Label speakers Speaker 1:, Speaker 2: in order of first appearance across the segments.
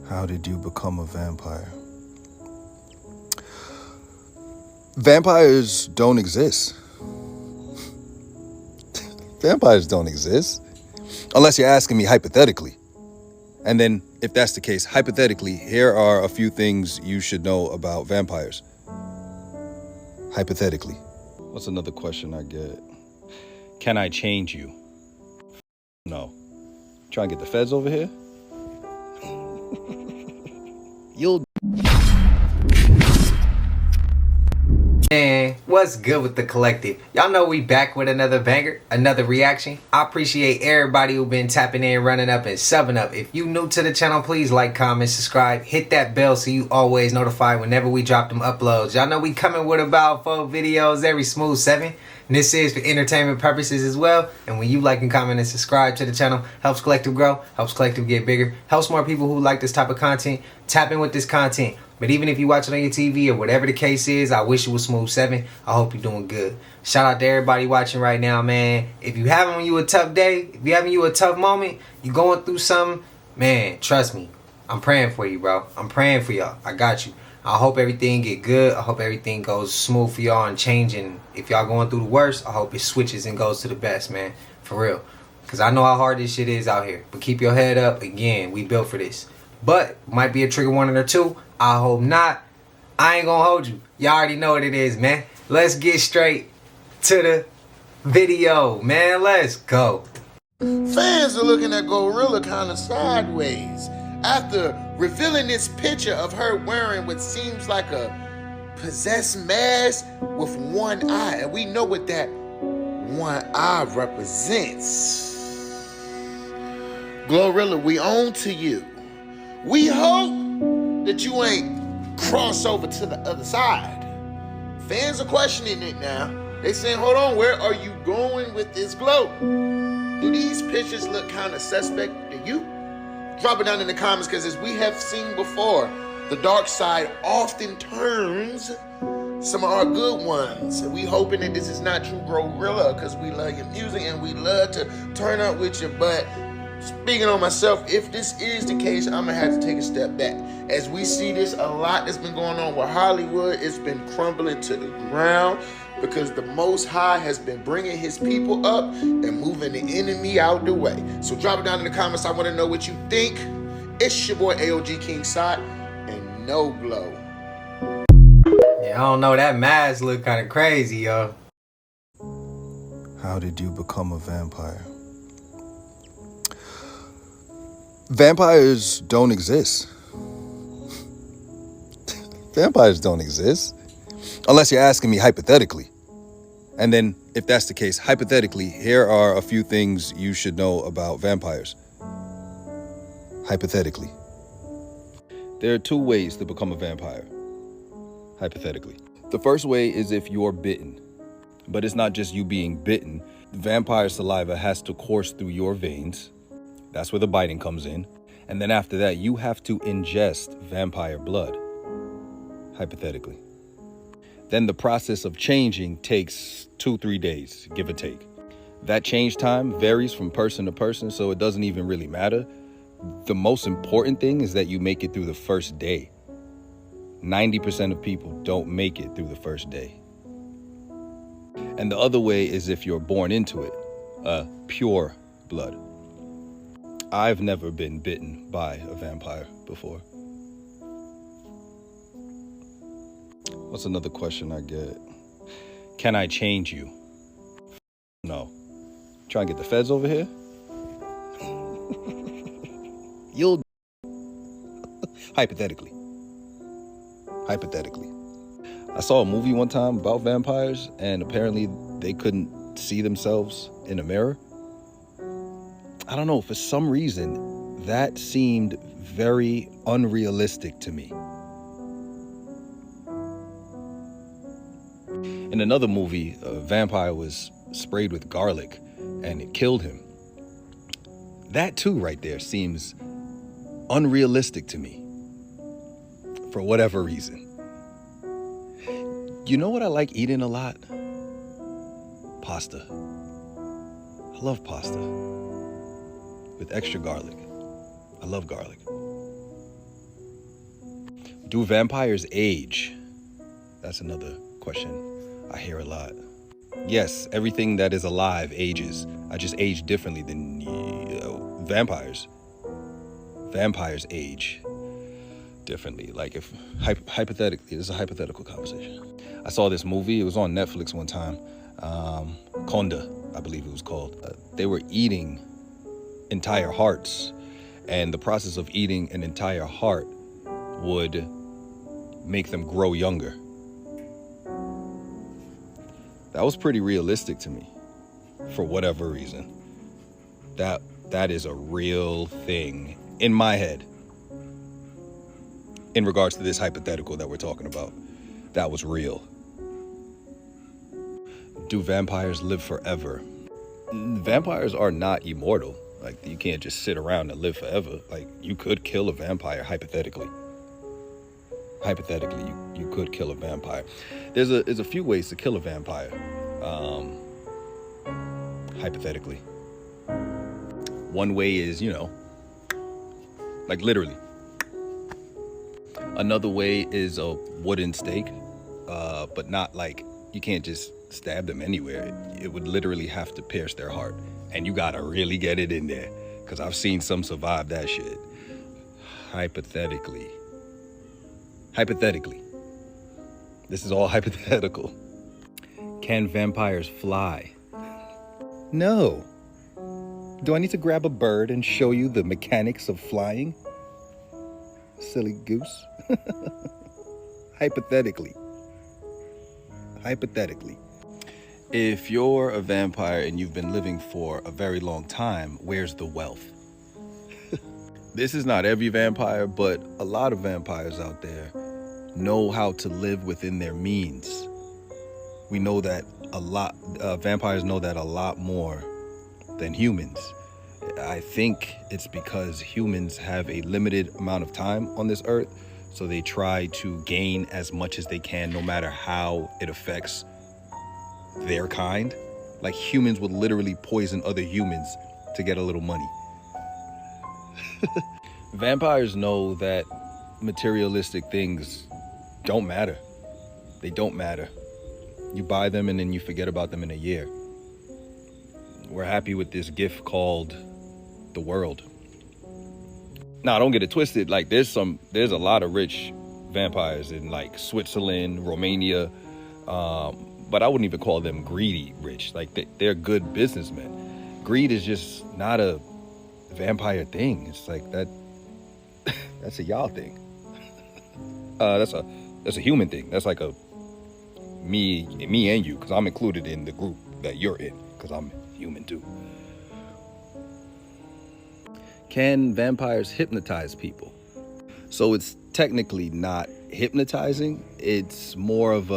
Speaker 1: How did you become a vampire? Vampires don't exist. Vampires don't exist. Unless you're asking me hypothetically. And then, if that's the case, hypothetically, here are a few things you should know about vampires. Hypothetically. What's another question I get? Can I change you? No. Try and get the feds over here? You'll...
Speaker 2: Man, what's good with the collective? Y'all know we back with another banger, another reaction. I appreciate everybody who been tapping in, running up, and subbing up. If you new to the channel, please like, comment, subscribe, hit that bell so you always notified whenever we drop them uploads. Y'all know we coming with about 4 videos every smooth 7. And this is for entertainment purposes as well. And when you like and comment and subscribe to the channel, helps collective grow, helps collective get bigger, helps more people who like this type of content tap in with this content. But even if you watch it on your TV or whatever the case is, I wish it was smooth 7. I hope you're doing good. Shout out to everybody watching right now, man. If you having you a tough day, if you having you a tough moment, you going through something, man, trust me. I'm praying for you, bro. I'm praying for y'all. I got you. I hope everything get good. I hope everything goes smooth for y'all and changing. If y'all going through the worst, I hope it switches and goes to the best, man. For real. Because I know how hard this shit is out here. But keep your head up. Again, we built for this. But might be a trigger warning or 2. I hope not. I ain't gonna hold you. Y'all already know what it is, man. Let's get straight to the video, man. Let's go.
Speaker 3: Fans are looking at Gorilla kind of sideways after revealing this picture of her wearing what seems like a possessed mask with one eye. And we know what that one eye represents. Glorilla, we own to you. We hope that you ain't cross over to the other side. Fans are questioning it now. They saying, hold on, where are you going with this glow? Do these pictures look kind of suspect to you? Drop it down in the comments, because as we have seen before, the dark side often turns some of our good ones. And we hoping that this is not true, Gorilla, because we love your music and we love to turn up with you. But speaking on myself, if this is the case, I'm gonna have to take a step back. As we see this, a lot that's been going on with Hollywood, it's been crumbling to the ground because the Most High has been bringing his people up and moving the enemy out the way. So drop it down in the comments. I want to know what you think. It's your boy AOG King Side and no glow.
Speaker 2: Yeah, I don't know. That mask look kind of crazy, yo.
Speaker 1: How did you become a vampire? Vampires don't exist. Vampires don't exist. Unless you're asking me hypothetically. And then, if that's the case, hypothetically, here are a few things you should know about vampires. Hypothetically. There are 2 ways to become a vampire. Hypothetically. The first way is if you're bitten. But it's not just you being bitten. Vampire saliva has to course through your veins. That's where the biting comes in. And then after that, you have to ingest vampire blood. Hypothetically. Then the process of changing takes 2-3 days, give or take. That change time varies from person to person, so it doesn't even really matter. The most important thing is that you make it through the first day. 90% of people don't make it through the first day. And the other way is if you're born into it, pure blood. I've never been bitten by a vampire before. What's another question I get? Can I change you? No. Try and get the feds over here? You'll... Hypothetically. Hypothetically. I saw a movie one time about vampires, and apparently they couldn't see themselves in a mirror. I don't know, for some reason, that seemed very unrealistic to me. In another movie, a vampire was sprayed with garlic and it killed him. That too right there seems unrealistic to me, for whatever reason. You know what I like eating a lot? Pasta. I love pasta with extra garlic. I love garlic. Do vampires age? That's another question I hear a lot. Yes, everything that is alive ages. I just age differently than vampires. Vampires age differently. Like if hypothetically, this is a hypothetical conversation. I saw this movie. It was on Netflix one time. Conda, I believe it was called. They were eating entire hearts, and the process of eating an entire heart would make them grow younger. That was pretty realistic to me, for whatever reason. That is a real thing in my head. In regards to this hypothetical that we're talking about, that was real. Do vampires live forever? Vampires are not immortal. Like, you can't just sit around and live forever. Like, you could kill a vampire, hypothetically. Hypothetically, you could kill a vampire. There's a few ways to kill a vampire, hypothetically. One way is, like literally. Another way is a wooden stake, but not like, you can't just stab them anywhere. It would literally have to pierce their heart. And you gotta really get it in there, because I've seen some survive that shit. Hypothetically. This is all hypothetical. Can vampires fly? No. Do I need to grab a bird and show you the mechanics of flying? Silly goose. Hypothetically. If you're a vampire and you've been living for a very long time, where's the wealth? This is not every vampire, but a lot of vampires out there know how to live within their means. We know that vampires know that a lot more than humans. I think it's because humans have a limited amount of time on this earth, so they try to gain as much as they can, no matter how it affects their kind. Like, humans would literally poison other humans to get a little money. Vampires know that materialistic things don't matter. They don't matter. You buy them and then you forget about them in a year. We're happy with this gift called the world. Now, don't get it twisted. Like, there's a lot of rich vampires in like Switzerland, Romania, but I wouldn't even call them greedy rich. Like, they're good businessmen. Greed is just not a vampire thing. It's like that's a y'all thing. That's a human thing. That's like a me and you, because I'm included in the group that you're in, because I'm human too. Can vampires hypnotize people? So it's technically not hypnotizing. It's more of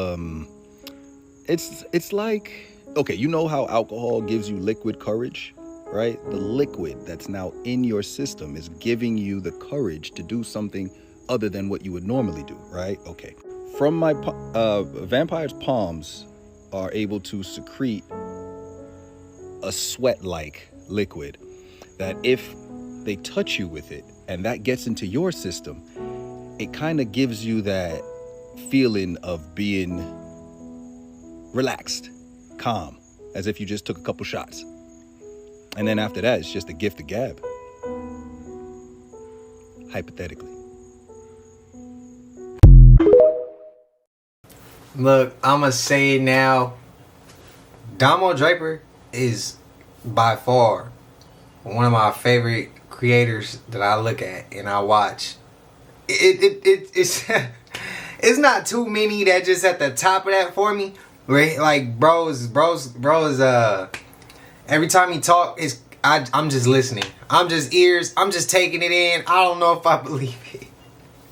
Speaker 1: it's like, okay, you know how alcohol gives you liquid courage, right? The liquid that's now in your system is giving you the courage to do something other than what you would normally do, right? Okay. From my vampires' palms are able to secrete a sweat-like liquid that if they touch you with it and that gets into your system, it kind of gives you that feeling of being relaxed, calm, as if you just took a couple shots. And then after that, it's just a gift of gab. Hypothetically.
Speaker 2: Look, I'ma say it now. Domo Draper is by far one of my favorite creators that I look at and I watch. It's it's not too many that just at the top of that for me. Right? Like bros, every time he talk, I'm just listening. I'm just ears. I'm just taking it in. I don't know if I believe it.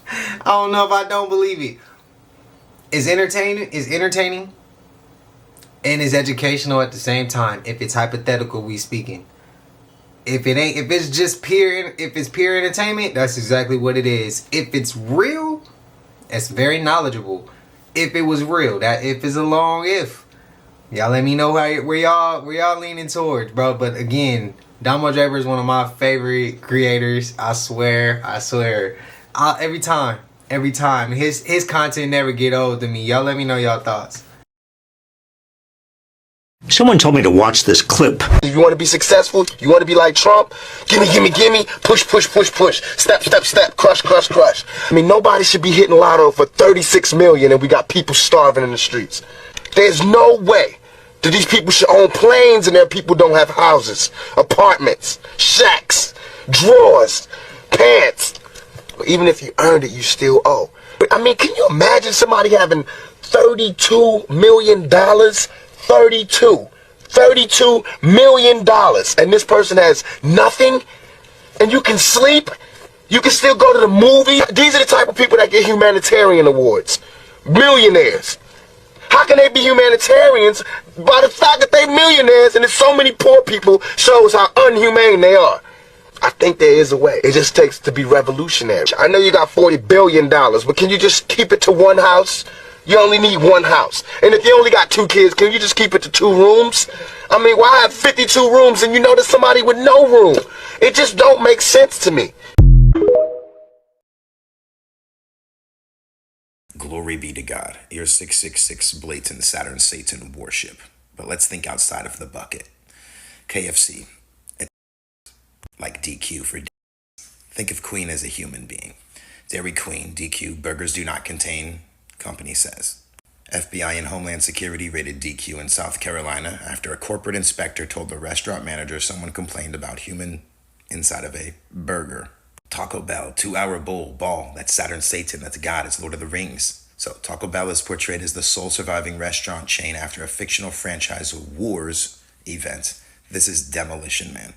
Speaker 2: I don't know if I don't believe it. It's entertaining and it's educational at the same time. If it's hypothetical, we speaking. If it's pure entertainment, that's exactly what it is. If it's real, it's very knowledgeable. If it was real, if is a long if. Y'all let me know where y'all leaning towards, bro. But again, Domo Draper is one of my favorite creators. I swear. Every time every time. His content never get old to me. Y'all let me know y'all thoughts.
Speaker 4: Someone told me to watch this clip.
Speaker 5: If you want to be successful, you want to be like Trump, gimme, gimme, gimme, push, push, push, push, step, step, step, crush, crush, crush. I mean, nobody should be hitting lotto for 36 million and we got people starving in the streets. There's no way that these people should own planes and their people don't have houses, apartments, shacks, drawers, pants. Even if you earned it, you still owe. But I mean, can you imagine somebody having $32 million? $32 million, and this person has nothing, and you can sleep, you can still go to the movie. These are the type of people that get humanitarian awards. Millionaires. How can they be humanitarians? By the fact that they're millionaires and there's so many poor people shows how unhumane they are. I think there is a way. It just takes to be revolutionary. I know you got $40 billion, but can you just keep it to one house? You only need one house. And if you only got 2 kids, can you just keep it to 2 rooms? I mean, why have 52 rooms and you know there's somebody with no room? It just don't make sense to me.
Speaker 6: Glory be to God. Your 666 blatant Saturn Satan worship. But let's think outside of the bucket. KFC. Like DQ for D. Think of Queen as a human being. Dairy Queen, DQ, burgers do not contain, company says. FBI and Homeland Security raided DQ in South Carolina after a corporate inspector told the restaurant manager someone complained about human inside of a burger. Taco Bell, 2-hour ball, that's Saturn Satan, that's God, it's Lord of the Rings. So Taco Bell is portrayed as the sole surviving restaurant chain after a fictional franchise wars event. This is Demolition Man.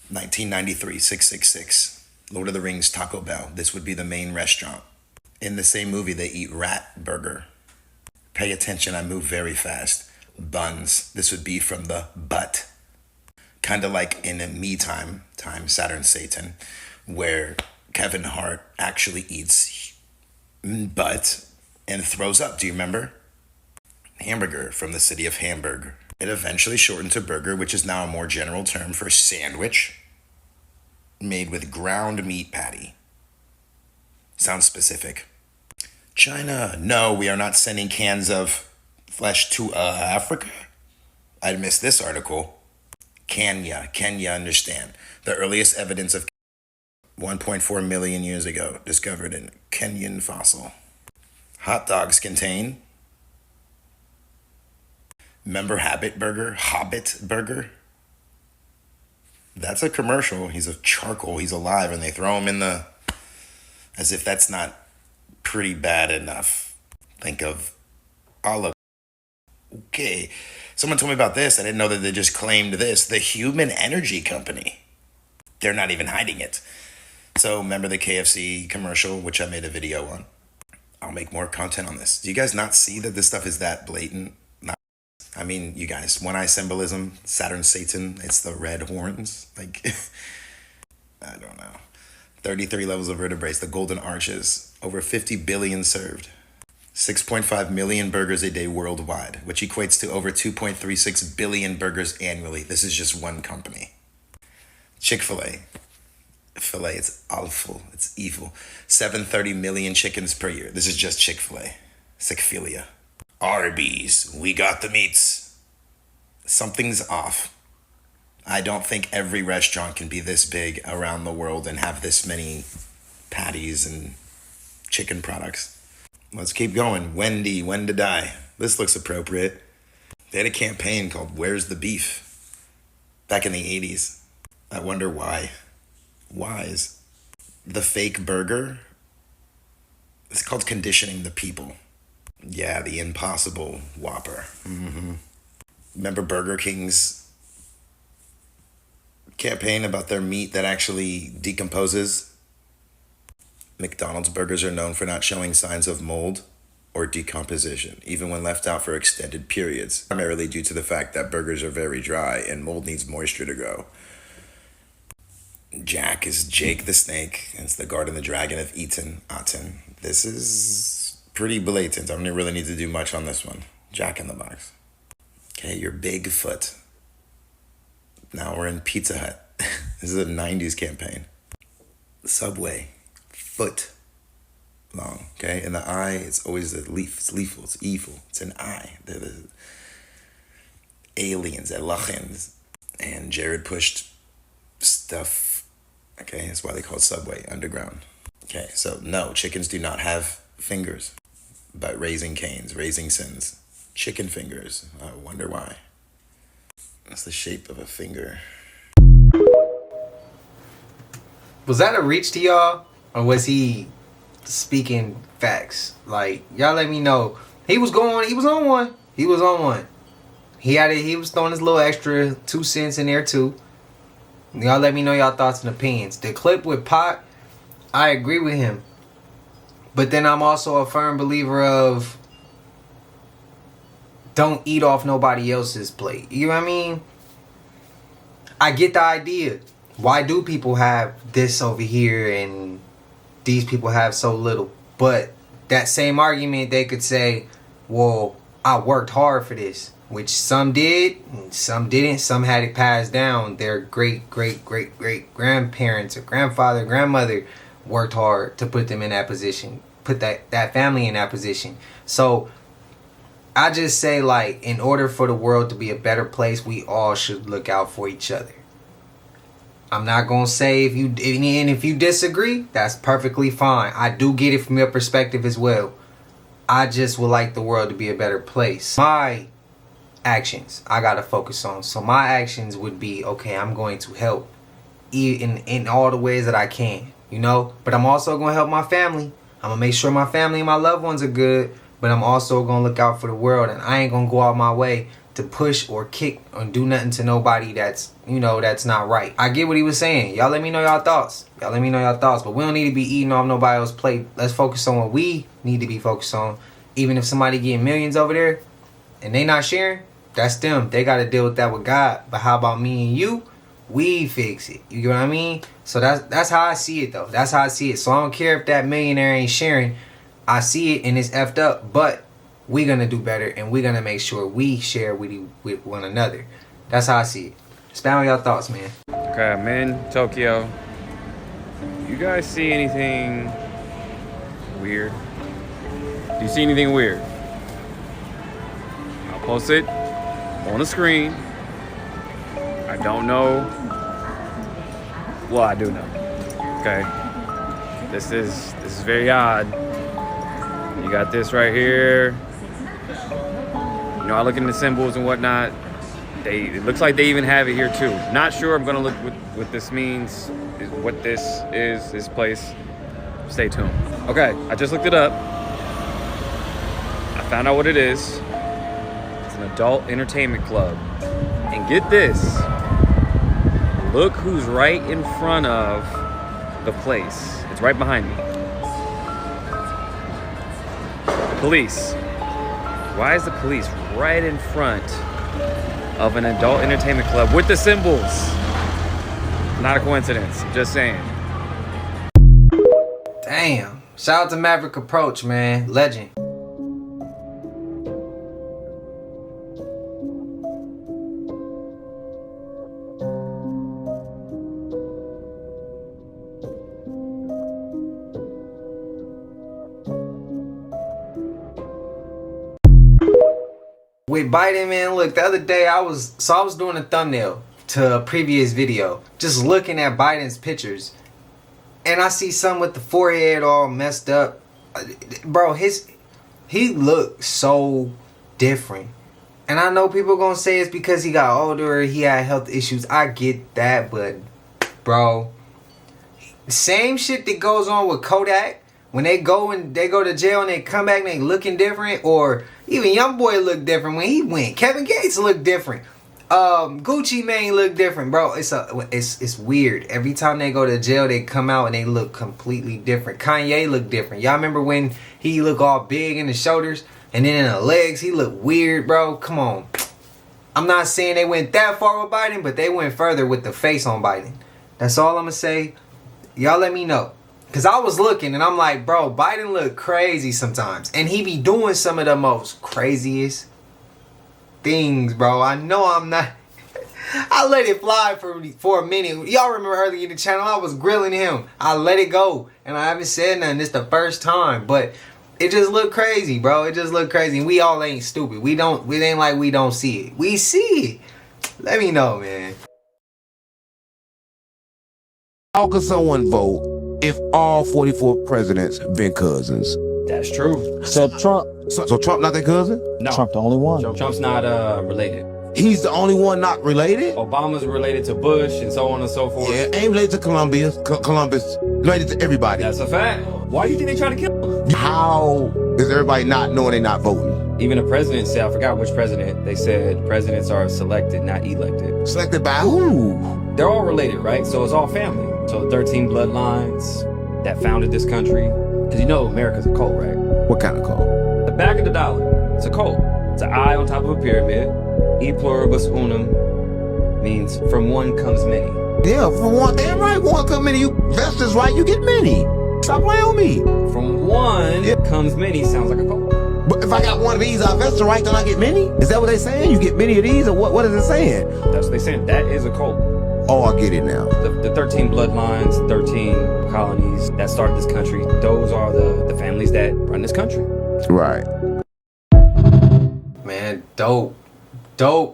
Speaker 6: 1993, 666, Lord of the Rings, Taco Bell. This would be the main restaurant. In the same movie, they eat rat burger. Pay attention, I move very fast. Buns. This would be from the butt. Kind of like in a Me Time, Saturn Satan, where Kevin Hart actually eats butt and throws up. Do you remember? Hamburger from the city of Hamburg. It eventually shortened to burger, which is now a more general term for sandwich made with ground meat patty. Sounds specific. China, no, we are not sending cans of flesh to Africa. I missed this article. Kenya, understand. The earliest evidence of 1.4 million years ago, discovered in Kenyan fossil. Hot dogs contain. Remember Hobbit Burger? That's a commercial. He's a charcoal, he's alive, and they throw him in the, as if that's not pretty bad enough. Think of olive. Okay, someone told me about this. I didn't know that they just claimed this. The Human Energy Company. They're not even hiding it. So remember the KFC commercial, which I made a video on. I'll make more content on this. Do you guys not see that this stuff is that blatant? I mean, you guys, one eye symbolism, Saturn, Satan, it's the red horns. Like, I don't know. 33 levels of vertebrae, the golden arches, over 50 billion served. 6.5 million burgers a day worldwide, which equates to over 2.36 billion burgers annually. This is just one company. Chick-fil-A. Filet, it's awful, it's evil. 730 million chickens per year. This is just Chick-fil-A. Sickphilia. Arby's, we got the meats. Something's off. I don't think every restaurant can be this big around the world and have this many patties and chicken products. Let's keep going. Wendy, when to die. This looks appropriate. They had a campaign called Where's the Beef? Back in the 80s. I wonder why. Why's? The fake burger? It's called conditioning the people. Yeah, the Impossible Whopper. Remember Burger King's campaign about their meat that actually decomposes? McDonald's burgers are known for not showing signs of mold or decomposition, even when left out for extended periods, primarily due to the fact that burgers are very dry and mold needs moisture to grow. Jack is Jake the Snake. It's the Guard and the Dragon of Aten. This is pretty blatant. I don't really need to do much on this one. Jack in the Box. Okay, your Bigfoot. Now we're in Pizza Hut. This is a 90s campaign. Subway. Foot. long. Okay, and the eye, it's always a leaf. It's lethal. It's evil. It's an eye. They're the aliens, Elachins, and Jared pushed stuff. Okay, that's why they call it Subway underground. Okay, so no, chickens do not have fingers, but raising canes, raising sins, chicken fingers. I wonder why. That's the shape of a finger.
Speaker 2: Was that a reach to y'all, or was he speaking facts? Like, y'all let me know. He was on one. He was on one. He was throwing his little extra 2 cents in there too. Y'all let me know y'all thoughts and opinions. The clip with Pot, I agree with him. But then I'm also a firm believer of don't eat off nobody else's plate. You know what I mean? I get the idea. Why do people have this over here and these people have so little? But that same argument, they could say, well, I worked hard for this. Which some did, some didn't. Some had it passed down. Their great grandparents or grandfather, grandmother worked hard to put them in that position. Put that family in that position. So I just say, like, in order for the world to be a better place, we all should look out for each other. I'm not going to say if you disagree, that's perfectly fine. I do get it from your perspective as well. I just would like the world to be a better place. My actions I got to focus on. So my actions would be, okay, I'm going to help in all the ways that I can, you know? But I'm also going to help my family. I'm going to make sure my family and my loved ones are good. But I'm also going to look out for the world. And I ain't going to go out my way to push or kick or do nothing to nobody that's, you know, that's not right. I get what he was saying. Y'all let me know y'all thoughts. But we don't need to be eating off nobody else's plate. Let's focus on what we need to be focused on. Even if somebody getting millions over there and they not sharing, that's them. They got to deal with that with God. But how about me and you? We fix it. You get what I mean? So that's how I see it, though. That's how I see it. So I don't care if that millionaire ain't sharing. I see it and it's effed up. But we're going to do better, and we're going to make sure we share with one another. That's how I see it. Spam your thoughts, man.
Speaker 7: Okay, I'm in Tokyo. You guys see anything weird? Do you see anything weird? I'll post it on the screen. I don't know. Well, I do know. Okay. This is very odd. You got this right here. You know, I look into symbols and whatnot. It looks like they even have it here too. Not sure. I'm gonna look what this means. What this is. This place. Stay tuned. Okay, I just looked it up. I found out what it is. It's an adult entertainment club. And get this. Look who's right in front of the place. It's right behind me. Police. Why is the police right in front of an adult entertainment club with the symbols? Not a coincidence. Just saying.
Speaker 2: Damn. Shout out to Maverick Approach, man. Legend. With Biden, man, look, the other day I was doing a thumbnail to a previous video, just looking at Biden's pictures, and I see some with the forehead all messed up. Bro, he looked so different. And I know people gonna say it's because he got older, he had health issues. I get that, but bro, same shit that goes on with Kodak. When they go to jail and they come back and they looking different, or even Young Boy looked different when he went. Kevin Gates looked different. Gucci Mane looked different, bro. It's weird. Every time they go to jail, they come out and they look completely different. Kanye looked different. Y'all remember when he looked all big in the shoulders and then in the legs he looked weird, bro? Come on. I'm not saying they went that far with Biden, but they went further with the face on Biden. That's all I'm gonna say. Y'all let me know. Because I was looking and I'm like, bro, Biden look crazy sometimes. And he be doing some of the most craziest things, bro. I know I'm not I let it fly for a minute. Y'all remember earlier in the channel, I was grilling him. I let it go, and I haven't said nothing. It's the first time, but it just looked crazy, bro. It just looked crazy. And we all ain't stupid. It ain't like we don't see it. We see it. Let me know, man.
Speaker 8: How could someone vote if all 44 presidents been cousins?
Speaker 7: That's true.
Speaker 9: Except Trump.
Speaker 8: So Trump not their cousin?
Speaker 7: No.
Speaker 9: Trump the only one.
Speaker 7: Trump's not related.
Speaker 8: He's the only one not related?
Speaker 7: Obama's related to Bush and so on and so forth.
Speaker 8: Yeah, ain't related to Columbus. Related to everybody.
Speaker 7: That's a fact. Why do you think they try to kill him?
Speaker 8: How is everybody not knowing they not voting?
Speaker 7: Even the president said, I forgot which president, they said presidents are selected, not elected.
Speaker 8: Selected by who?
Speaker 7: They're all related, right? So it's all family. So the 13 bloodlines that founded this country. Because you know America's a cult, right?
Speaker 8: What kind of cult?
Speaker 7: The back of the dollar. It's a cult. It's an eye on top of a pyramid. E pluribus unum means from one comes many.
Speaker 8: Yeah, for one, damn right, one come many. You investors, right? You get many. Stop playing on me.
Speaker 7: From one comes many sounds like a cult.
Speaker 8: But if I got one of these, I invest right, then I get many? Is that what they saying? You get many of these, or what is it saying?
Speaker 7: That's what they saying. That is a cult.
Speaker 8: Oh, I get it now.
Speaker 7: The 13 bloodlines, 13 colonies that started this country, those are the families that run this country.
Speaker 8: Right.
Speaker 2: Man, dope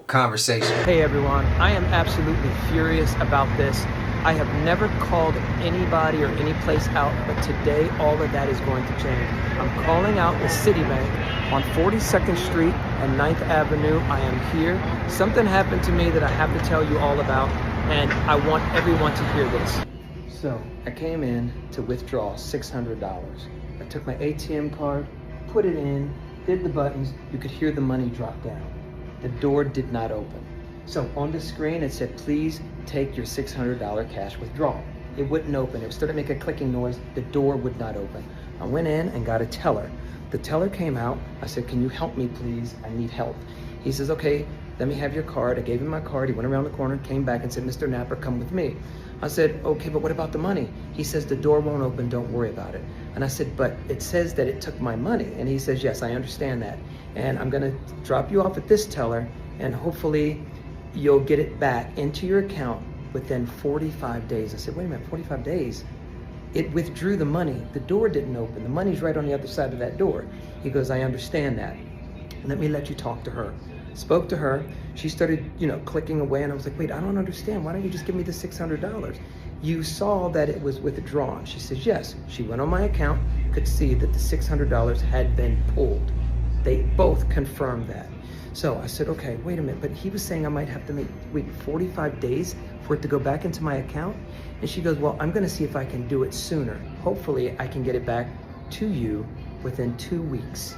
Speaker 2: conversation.
Speaker 10: Hey everyone, I am absolutely furious about this. I have never called anybody or any place out, but today all of that is going to change. I'm calling out the Citibank on 42nd Street and 9th Avenue. I am here. Something happened to me that I have to tell you all about, and I want everyone to hear this. So, I came in to withdraw $600. I took my ATM card, put it in, did the buttons. You could hear the money drop down. The door did not open. So on the screen it said, please take your $600 cash withdrawal. It wouldn't open. It started making a clicking noise. The door would not open. I went in and got a teller. The teller came out. I said, can you help me please? I need help. He says, okay, let me have your card. I gave him my card. He went around the corner, came back and said, Mr. Napper, come with me. I said, okay, but what about the money? He says, the door won't open, don't worry about it. And I said, but it says that it took my money. And he says, yes, I understand that. And I'm gonna drop you off at this teller and hopefully you'll get it back into your account within 45 days. I said, wait a minute, 45 days? It withdrew the money. The door didn't open. The money's right on the other side of that door. He goes, I understand that. Let me let you talk to her. Spoke to her. She started, clicking away, and I was like, wait, I don't understand. Why don't you just give me the $600? You saw that it was withdrawn. She says, yes. She went on my account, could see that the $600 had been pulled. They both confirmed that. So I said, okay, wait a minute, but he was saying I might have to wait 45 days for it to go back into my account? And she goes, well, I'm gonna see if I can do it sooner. Hopefully I can get it back to you within 2 weeks.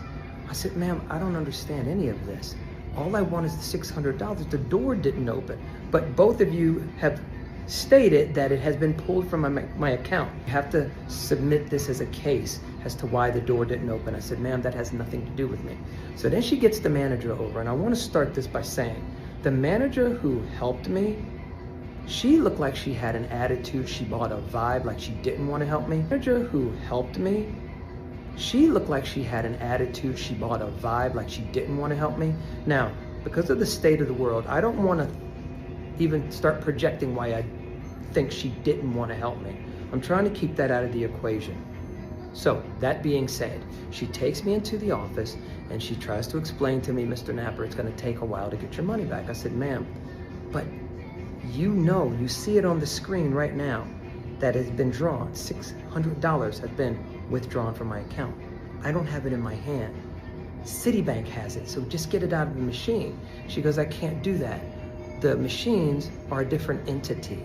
Speaker 10: I said, ma'am, I don't understand any of this. All I want is the $600. The door didn't open, but both of you have stated that it has been pulled from my account. You have to submit this as a case as to why the door didn't open. I said, ma'am, that has nothing to do with me. So then she gets the manager over, and I want to start this by saying, the manager who helped me, she looked like she had an attitude. She bought a vibe like she didn't want to help me. The manager who helped me, she looked like she had an attitude. She bought a vibe like she didn't want to help me. Now, because of the state of the world, I don't want to even start projecting why I think she didn't want to help me. I'm trying to keep that out of the equation. So, that being said, she takes me into the office and she tries to explain to me, Mr. Napper, it's going to take a while to get your money back. I said, ma'am, but you see it on the screen right now that it's been drawn. $600 has been withdrawn from my account. I don't have it in my hand. Citibank has it, so just get it out of the machine. She goes, I can't do that. The machines are a different entity.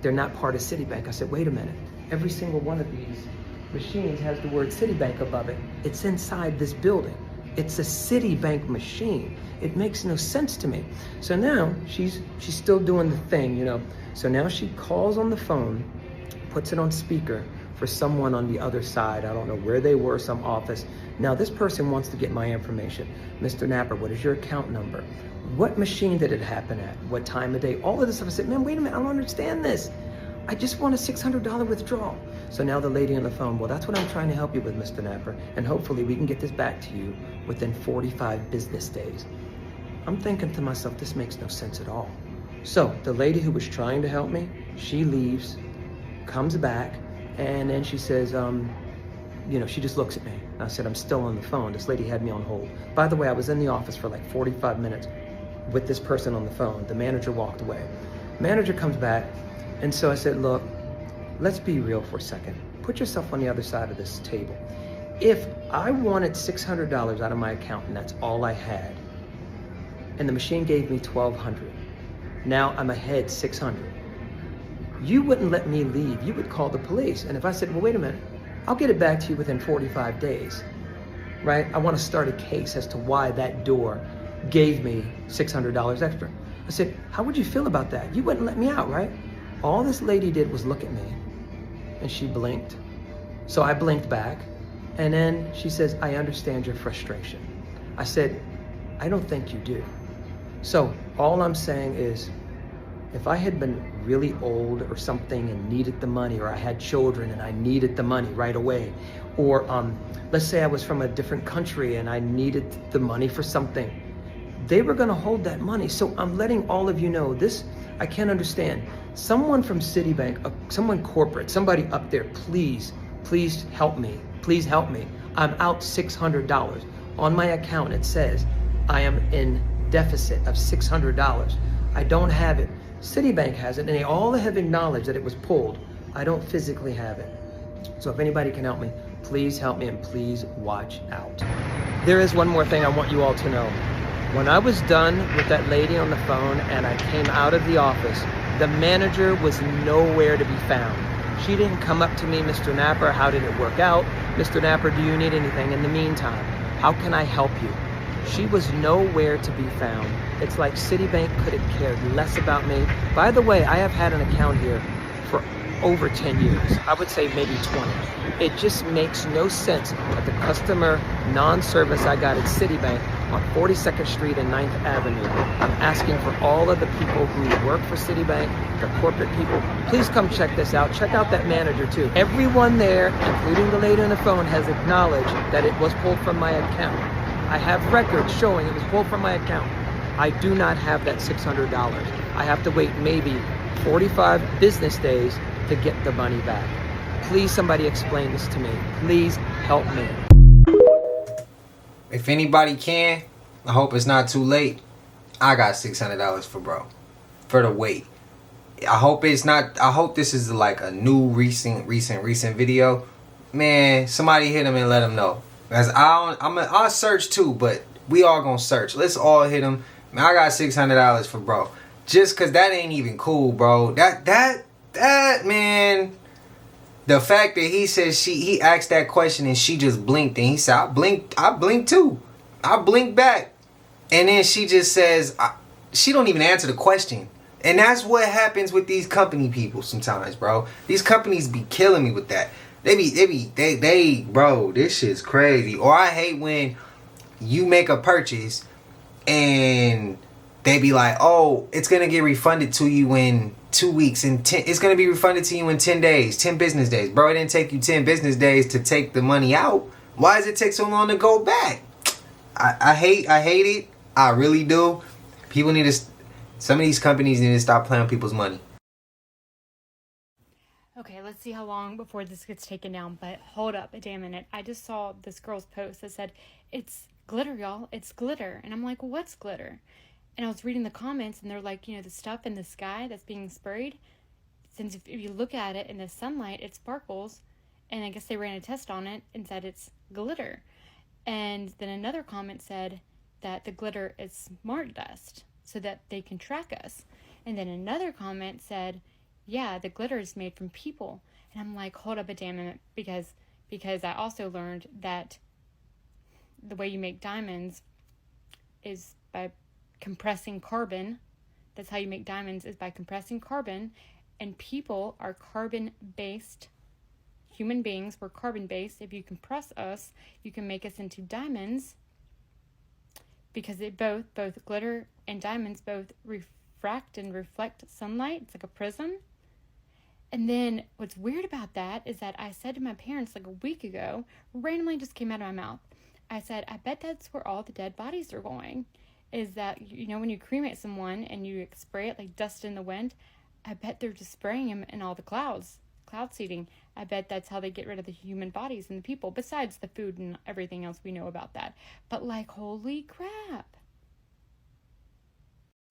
Speaker 10: They're not part of Citibank. I said, wait a minute. Every single one of these machines has the word Citibank above it. It's inside this building. It's a Citibank machine. It makes no sense to me. So now she's still doing the thing, So now she calls on the phone, puts it on speaker for someone on the other side. I don't know where they were, some office. Now this person wants to get my information. Mr. Napper, what is your account number? What machine did it happen at? What time of day? All of this stuff. I said, man, wait a minute, I don't understand this. I just want a $600 withdrawal. So now the lady on the phone, well, that's what I'm trying to help you with, Mr. Napper. And hopefully we can get this back to you within 45 business days. I'm thinking to myself, this makes no sense at all. So the lady who was trying to help me, she leaves, comes back, and then she says, she just looks at me. I said, I'm still on the phone. This lady had me on hold. By the way, I was in the office for like 45 minutes with this person on the phone. The manager walked away. Manager comes back, and so I said, look, let's be real for a second. Put yourself on the other side of this table. If I wanted $600 out of my account and that's all I had, and the machine gave me $1,200, now I'm ahead $600. You wouldn't let me leave. You would call the police. And if I said, well, wait a minute, I'll get it back to you within 45 days, right? I want to start a case as to why that door gave me $600 extra. I said, how would you feel about that? You wouldn't let me out, right? All this lady did was look at me, and she blinked. So I blinked back, and then she says, I understand your frustration. I said, I don't think you do. So all I'm saying is, if I had been really old or something and needed the money, or I had children and I needed the money right away, or let's say I was from a different country and I needed the money for something, they were gonna hold that money. So I'm letting all of you know this, I can't understand. Someone from Citibank, someone corporate, somebody up there, please help me. Please help me. I'm out $600. On my account, it says I am in deficit of $600. I don't have it. Citibank has it, and they all have acknowledged that it was pulled. I don't physically have it. So if anybody can help me, please help me, and please watch out. There is one more thing I want you all to know. When I was done with that lady on the phone and I came out of the office, the manager was nowhere to be found. She didn't come up to me, Mr. Napper, how did it work out? Mr. Napper, do you need anything in the meantime? How can I help you? She was nowhere to be found. It's like Citibank could have cared less about me. By the way, I have had an account here for over 10 years. I would say maybe 20. It just makes no sense that the customer non-service I got at Citibank on 42nd Street and 9th Avenue. I'm asking for all of the people who work for Citibank, the corporate people, please come check this out. Check out that manager too. Everyone there, including the lady on the phone, has acknowledged that it was pulled from my account. I have records showing it was pulled from my account. I do not have that $600. I have to wait maybe 45 business days to get the money back. Please, somebody explain this to me. Please help me.
Speaker 2: If anybody can, I hope it's not too late. I got $600 for bro. For the wait. I hope it's not, I hope this is like a new recent video. Man, somebody hit him and let him know. Cause I'll search too, but we all gonna search. Let's all hit him. Man, I got $600 for bro. Just cause that ain't even cool, bro. That man. The fact that he says he asked that question and she just blinked, and he said, I blinked too. I blinked back. And then she just says, she don't even answer the question. And that's what happens with these company people sometimes, bro. These companies be killing me with that. They bro, this shit's crazy. Or I hate when you make a purchase and they be like, oh, it's going to get refunded to you in 2 weeks, and it's going to be refunded to you in 10 days, 10 business days. Bro, it didn't take you 10 business days to take the money out. Why does it take so long to go back? I hate it. I really do. People need to, some of these companies need to stop playing with people's money.
Speaker 9: Okay, let's see how long before this gets taken down, but hold up a damn minute. I just saw this girl's post that said, it's glitter, y'all. It's glitter. And I'm like, well, what's glitter? And I was reading the comments, and they're like, the stuff in the sky that's being sprayed, since if you look at it in the sunlight, it sparkles. And I guess they ran a test on it and said it's glitter. And then another comment said that the glitter is smart dust so that they can track us. And then another comment said, yeah, the glitter is made from people. And I'm like, hold up a damn minute, because I also learned that the way you make diamonds is by compressing carbon. That's how you make diamonds, is by compressing carbon. And people are carbon-based. Human beings, we're carbon-based. If you compress us, you can make us into diamonds, because it both glitter and diamonds both refract and reflect sunlight. It's like a prism. And then what's weird about that is that I said to my parents like a week ago, randomly just came out of my mouth, I said, I bet that's where all the dead bodies are going. is that, you know, when you cremate someone and you spray it like dust in the wind, I bet they're just spraying them in all the cloud seeding. I bet that's how they get rid of the human bodies and the people, besides the food and everything else we know about that. But like, holy crap.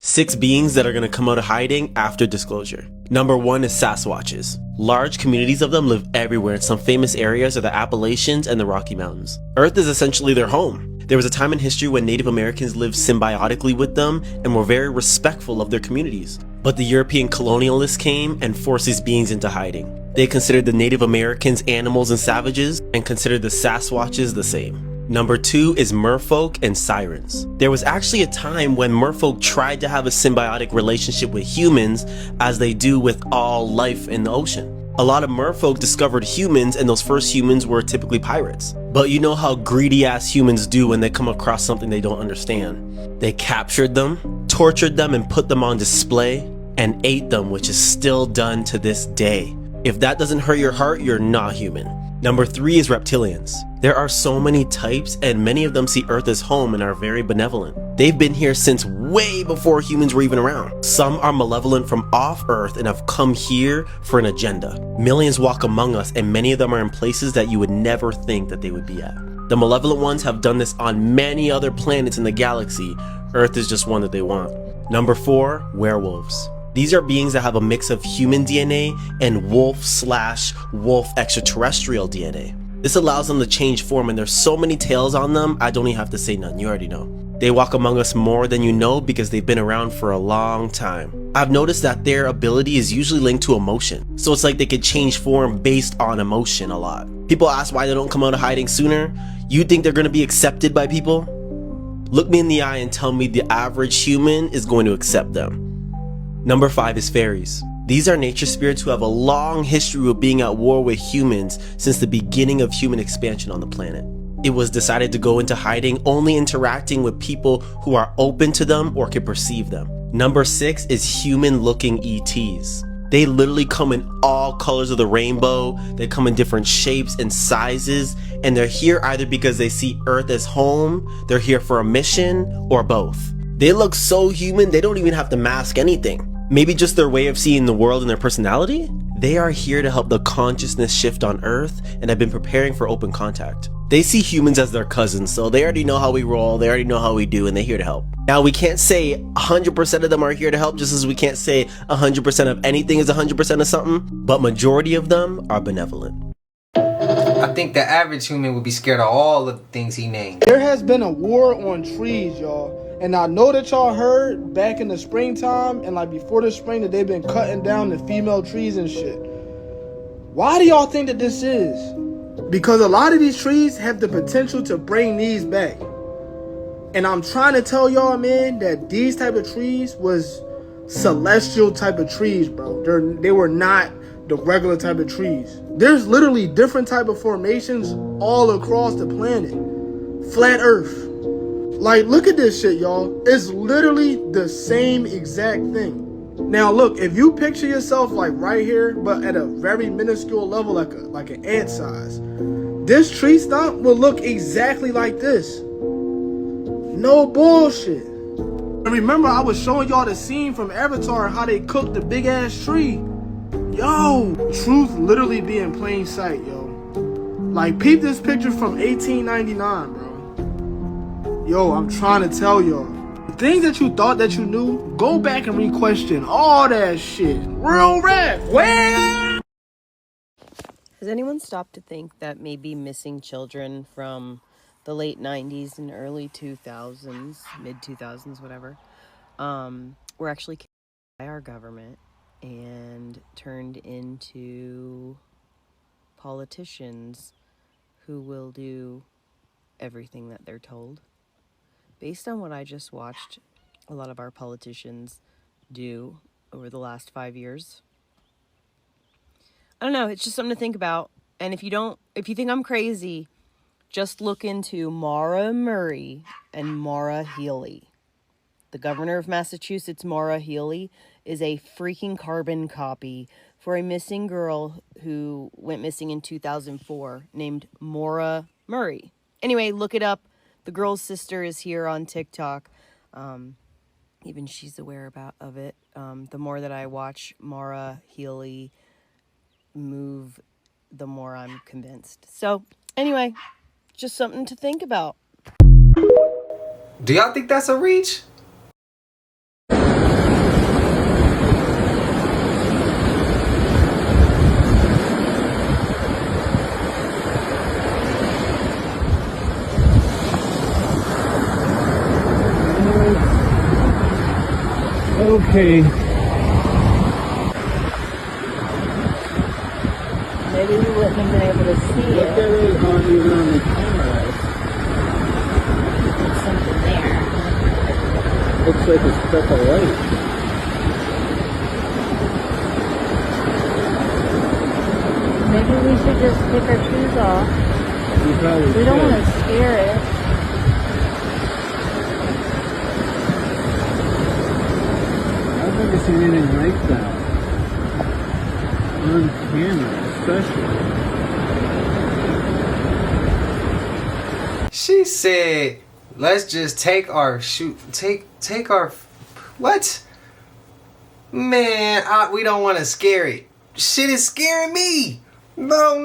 Speaker 11: 6 beings that are going to come out of hiding after disclosure. Number 1 is Sasquatches. Large communities of them live everywhere, and some famous areas are the Appalachians and the Rocky Mountains. Earth is essentially their home. There was a time in history when Native Americans lived symbiotically with them and were very respectful of their communities. But the European colonialists came and forced these beings into hiding. They considered the Native Americans animals and savages, and considered the Sasquatches the same. Number 2 is merfolk and sirens. There was actually a time when merfolk tried to have a symbiotic relationship with humans, as they do with all life in the ocean. A lot of merfolk discovered humans, and those first humans were typically pirates. But you know how greedy ass humans do when they come across something they don't understand. They captured them, tortured them, and put them on display, and ate them, which is still done to this day. If that doesn't hurt your heart, you're not human. Number 3 is reptilians. There are so many types, and many of them see Earth as home and are very benevolent. They've been here since way before humans were even around. Some are malevolent from off Earth and have come here for an agenda. Millions walk among us, and many of them are in places that you would never think that they would be at. The malevolent ones have done this on many other planets in the galaxy. Earth is just one that they want. Number 4, werewolves. These are beings that have a mix of human DNA and wolf/wolf extraterrestrial DNA. This allows them to change form, and there's so many tales on them, I don't even have to say none, you already know. They walk among us more than you know because they've been around for a long time. I've noticed that their ability is usually linked to emotion, so it's like they could change form based on emotion a lot. People ask why they don't come out of hiding sooner. You think they're going to be accepted by people? Look me in the eye and tell me the average human is going to accept them. Number 5 is fairies. These are nature spirits who have a long history of being at war with humans since the beginning of human expansion on the planet. It was decided to go into hiding, only interacting with people who are open to them or can perceive them. Number 6 is human-looking ETs. They literally come in all colors of the rainbow. They come in different shapes and sizes, and they're here either because they see Earth as home, they're here for a mission, or both. They look so human, they don't even have to mask anything. Maybe just their way of seeing the world and their personality? They are here to help the consciousness shift on Earth and have been preparing for open contact. They see humans as their cousins, so they already know how we roll, they already know how we do, and they're here to help. Now, we can't say 100% of them are here to help, just as we can't say 100% of anything is 100% of something, but majority of them are benevolent.
Speaker 2: I think the average human would be scared of all of the things he named.
Speaker 12: There has been a war on trees, y'all. And I know that y'all heard back in the springtime and like before the spring that they've been cutting down the female trees and shit. Why do y'all think that this is? Because a lot of these trees have the potential to bring these back. And I'm trying to tell y'all, man, that these type of trees was celestial type of trees, bro. They were not the regular type of trees. There's literally different type of formations all across the planet. Flat Earth. Like, look at this shit, y'all. It's literally the same exact thing. Now, look, if you picture yourself like right here, but at a very minuscule level, like an ant size, this tree stump will look exactly like this. No bullshit. And remember, I was showing y'all the scene from Avatar, how they cooked the big ass tree. Yo, truth literally be in plain sight, yo. Like, peep this picture from 1899, bro. Yo, I'm trying to tell y'all. The things that you thought that you knew, go back and re-question all that shit. Real rap. Where?
Speaker 13: Has anyone stopped to think that maybe missing children from the late 90s and early 2000s, mid 2000s, whatever, were actually killed by our government and turned into politicians who will do everything that they're told? Based on what I just watched a lot of our politicians do over the last 5 years, I don't know, it's just something to think about. And if you think I'm crazy, just look into Maura Murray and Maura Healey. The governor of Massachusetts, Maura Healey, is a freaking carbon copy for a missing girl who went missing in 2004 named Maura Murray. Anyway, look it up. The girl's sister is here on TikTok. Even she's aware of it. The more that I watch Mara Healy move, the more I'm convinced. So anyway, just something to think about.
Speaker 2: Do y'all think that's a reach?
Speaker 14: Okay.
Speaker 13: Maybe we wouldn't have been able to see it.
Speaker 14: Look at it on even on the camera.
Speaker 13: There's something there.
Speaker 14: Looks like it's purple light.
Speaker 13: Maybe we should just take our shoes off. We don't want to scare it.
Speaker 14: I've never seen anything like that. On camera, especially.
Speaker 2: She said, let's just take our take our, what? Man, we don't want to scare it. Shit is scaring me. No,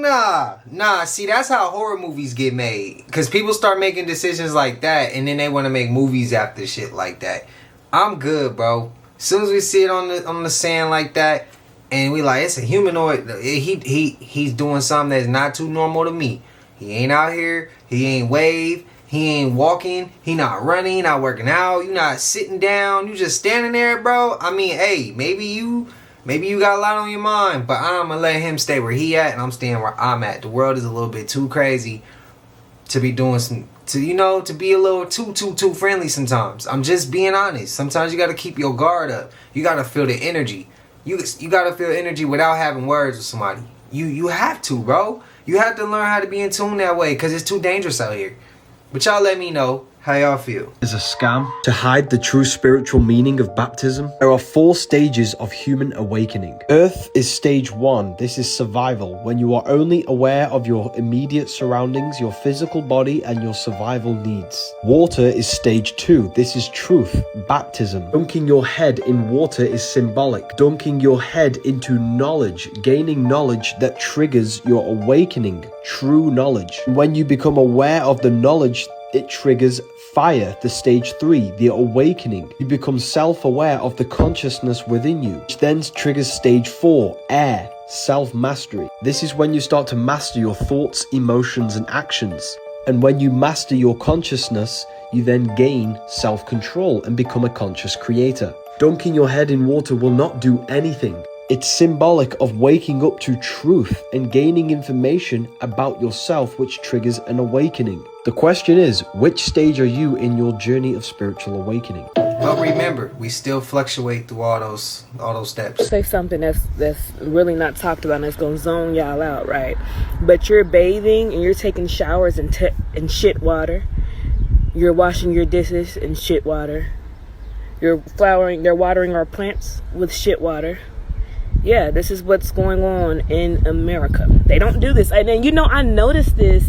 Speaker 2: nah. See, that's how horror movies get made. Because people start making decisions like that, and then they want to make movies after shit like that. I'm good, bro. As soon as we see it on the sand like that, and we like, it's a humanoid. He's doing something that's not too normal to me. He ain't out here. He ain't wave. He ain't walking. He not running. Not working out. You not sitting down. You just standing there, bro. I mean, hey, maybe you got a lot on your mind, but I'm gonna let him stay where he at, and I'm staying where I'm at. The world is a little bit too crazy to be doing to be a little too friendly sometimes. I'm just being honest. Sometimes you gotta keep your guard up. You gotta feel the energy. You gotta feel energy without having words with somebody. You have to, bro. You have to learn how to be in tune that way, because it's too dangerous out here. But y'all let me know how y'all feel.
Speaker 15: Is a scam to hide the true spiritual meaning of baptism. There are 4 stages of human awakening. Earth is stage 1. This is survival, when you are only aware of your immediate surroundings, your physical body, and your survival needs. Water is stage 2. This is truth, baptism. Dunking your head in water is symbolic. Dunking your head into knowledge, gaining knowledge that triggers your awakening, true knowledge. When you become aware of the knowledge, it triggers fire, the stage 3, the awakening. You become self-aware of the consciousness within you, which then triggers stage 4, air, self-mastery. This is when you start to master your thoughts, emotions, and actions. And when you master your consciousness, you then gain self-control and become a conscious creator. Dunking your head in water will not do anything. It's symbolic of waking up to truth and gaining information about yourself, which triggers an awakening. The question is, which stage are you in your journey of spiritual awakening?
Speaker 2: But remember, we still fluctuate through all those steps.
Speaker 16: Say something that's really not talked about and that's gonna zone y'all out, right? But you're bathing and you're taking showers in shit water. You're washing your dishes in shit water. They're watering our plants with shit water. Yeah, this is what's going on in America. They don't do this. And then, I noticed this.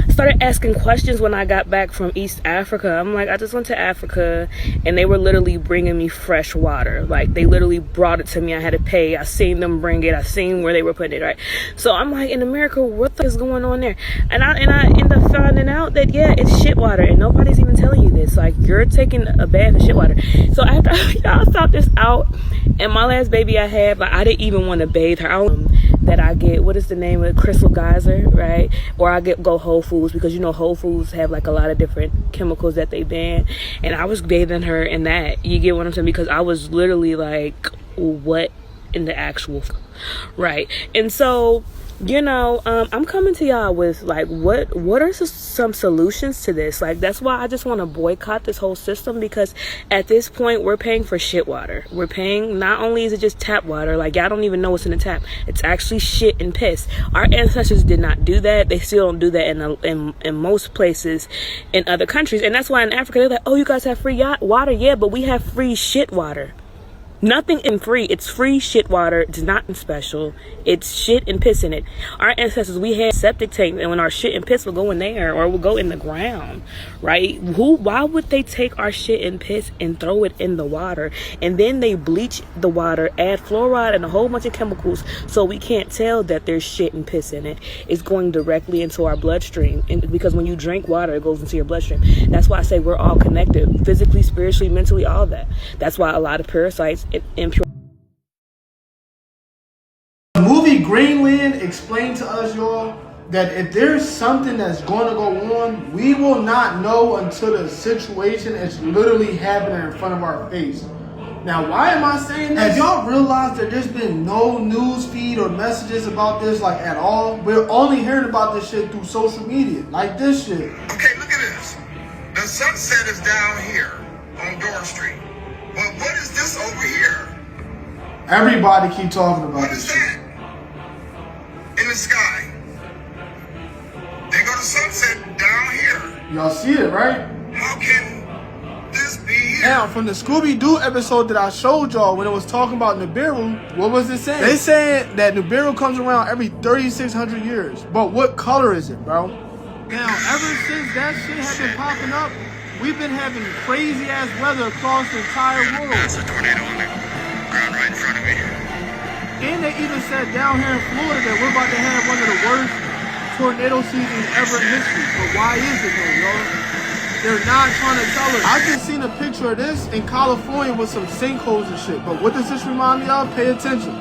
Speaker 16: I started asking questions when I got back from East Africa. I'm like, I just went to Africa, and they were literally bringing me fresh water. Like, they literally brought it to me. I had to pay. I seen them bring it. I seen where they were putting it, right? So I'm like, in America, what the is going on there? And I end up finding out that, yeah, it's shit water, and nobody's even telling you this. Like, you're taking a bath in shit water. So after I found this out, and my last baby I had, like, I didn't even want to bathe her. That I get, what is the name of it? Crystal Geyser, right? Or I go Whole Foods, because Whole Foods have like a lot of different chemicals that they ban. And I was bathing her in that. You get what I'm saying? Because I was literally like, what in the actual, right? And so, I'm coming to y'all with like, what are some solutions to this? Like, that's why I just want to boycott this whole system, because at this point we're paying for shit water. We're paying, not only is it just tap water, like y'all don't even know what's in the tap. It's actually shit and piss. Our ancestors did not do that. They still don't do that in most places in other countries. And that's why in Africa they're like, oh, you guys have free water. Yeah, but we have free shit water. Nothing in free. It's free shit water. It's nothing special. It's shit and piss in it. Our ancestors, we had septic tanks, and when our shit and piss would go in there or would go in the ground, right? Why would they take our shit and piss and throw it in the water? And then they bleach the water, add fluoride and a whole bunch of chemicals, so we can't tell that there's shit and piss in it. It's going directly into our bloodstream, and because when you drink water, it goes into your bloodstream. That's why I say we're all connected, physically, spiritually, mentally, all that. That's why a lot of parasites impure.
Speaker 12: The movie Greenland explained to us, y'all, that if there's something that's going to go on, we will not know until the situation is literally happening in front of our face. Now, why am I saying this? Have y'all realized that there's been no news feed or messages about this, like, at all? We're only hearing about this shit through social media, like this shit.
Speaker 17: Okay, look at this. The sunset is down here on Door Street. But what is this over here?
Speaker 12: Everybody keep talking about this shit.
Speaker 17: What is that? In the sky. They go to sunset down here.
Speaker 12: Y'all see it, right?
Speaker 17: How can this be here?
Speaker 12: Now, from the Scooby-Doo episode that I showed y'all when it was talking about Nibiru, what was it saying? They saying that Nibiru comes around every 3,600 years. But what color is it, bro? Now, ever since that shit has been popping up, we've been having crazy-ass weather across the entire world.
Speaker 17: There's a tornado on the ground right in front of me.
Speaker 12: And they even said down here in Florida that we're about to have one of the worst tornado seasons ever in history. But why is it though, y'all? They're not trying to tell us. I just seen a picture of this in California with some sinkholes and shit. But what does this remind me of? Pay attention.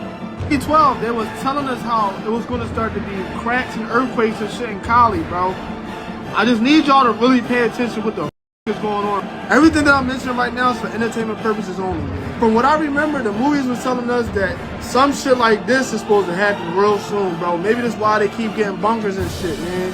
Speaker 12: 2012, they was telling us how it was going to start to be cracks and earthquakes and shit in Cali, bro. I just need y'all to really pay attention what the is going on. Everything that I'm mentioning right now is for entertainment purposes only. From what I remember, the movies was telling us that some shit like this is supposed to happen real soon, bro. Maybe that's why they keep getting bunkers and shit, man.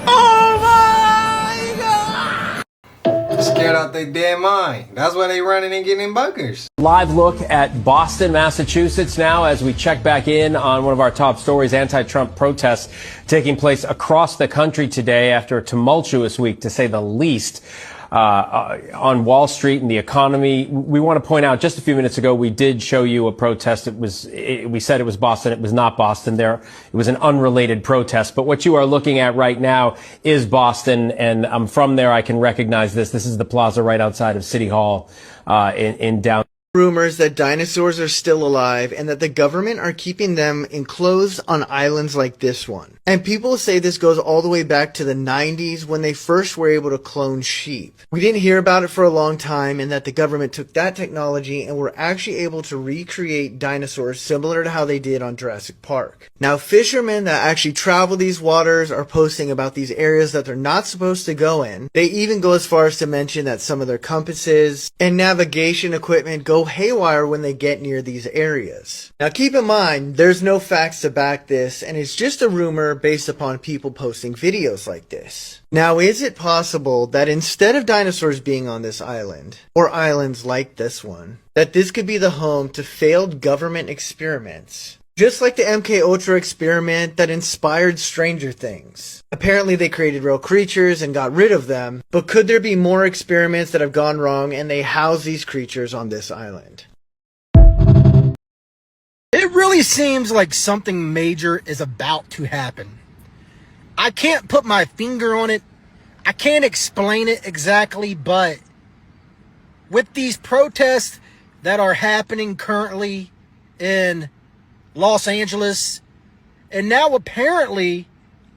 Speaker 12: Oh my God!
Speaker 2: Scared out their damn mind. That's why they running and getting in bunkers.
Speaker 18: Live look at Boston, Massachusetts now as we check back in on one of our top stories, anti-Trump protests taking place across the country today after a tumultuous week, to say the least, on Wall Street and the economy. We want to point out, just a few minutes ago, we did show you a protest. We said it was Boston. It was not Boston. It was an unrelated protest. But what you are looking at right now is Boston, and from there I can recognize this. This is the plaza right outside of City Hall in downtown.
Speaker 19: Rumors that dinosaurs are still alive and that the government are keeping them enclosed on islands like this one. And people say this goes all the way back to the 90s when they first were able to clone sheep. We didn't hear about it for a long time, and that the government took that technology and were actually able to recreate dinosaurs similar to how they did on Jurassic Park. Now, fishermen that actually travel these waters are posting about these areas that they're not supposed to go in. They even go as far as to mention that some of their compasses and navigation equipment go haywire when they get near these areas. Now keep in mind, there's no facts to back this, and it's just a rumor based upon people posting videos like this. Now, is it possible that instead of dinosaurs being on this island, or islands like this one, that this could be the home to failed government experiments? Just like the MK experiment that inspired Stranger Things. Apparently they created real creatures and got rid of them, but could there be more experiments that have gone wrong and they house these creatures on this island?
Speaker 20: It really seems like something major is about to happen. I can't put my finger on it. I can't explain it exactly, but with these protests that are happening currently in Los Angeles, and now apparently,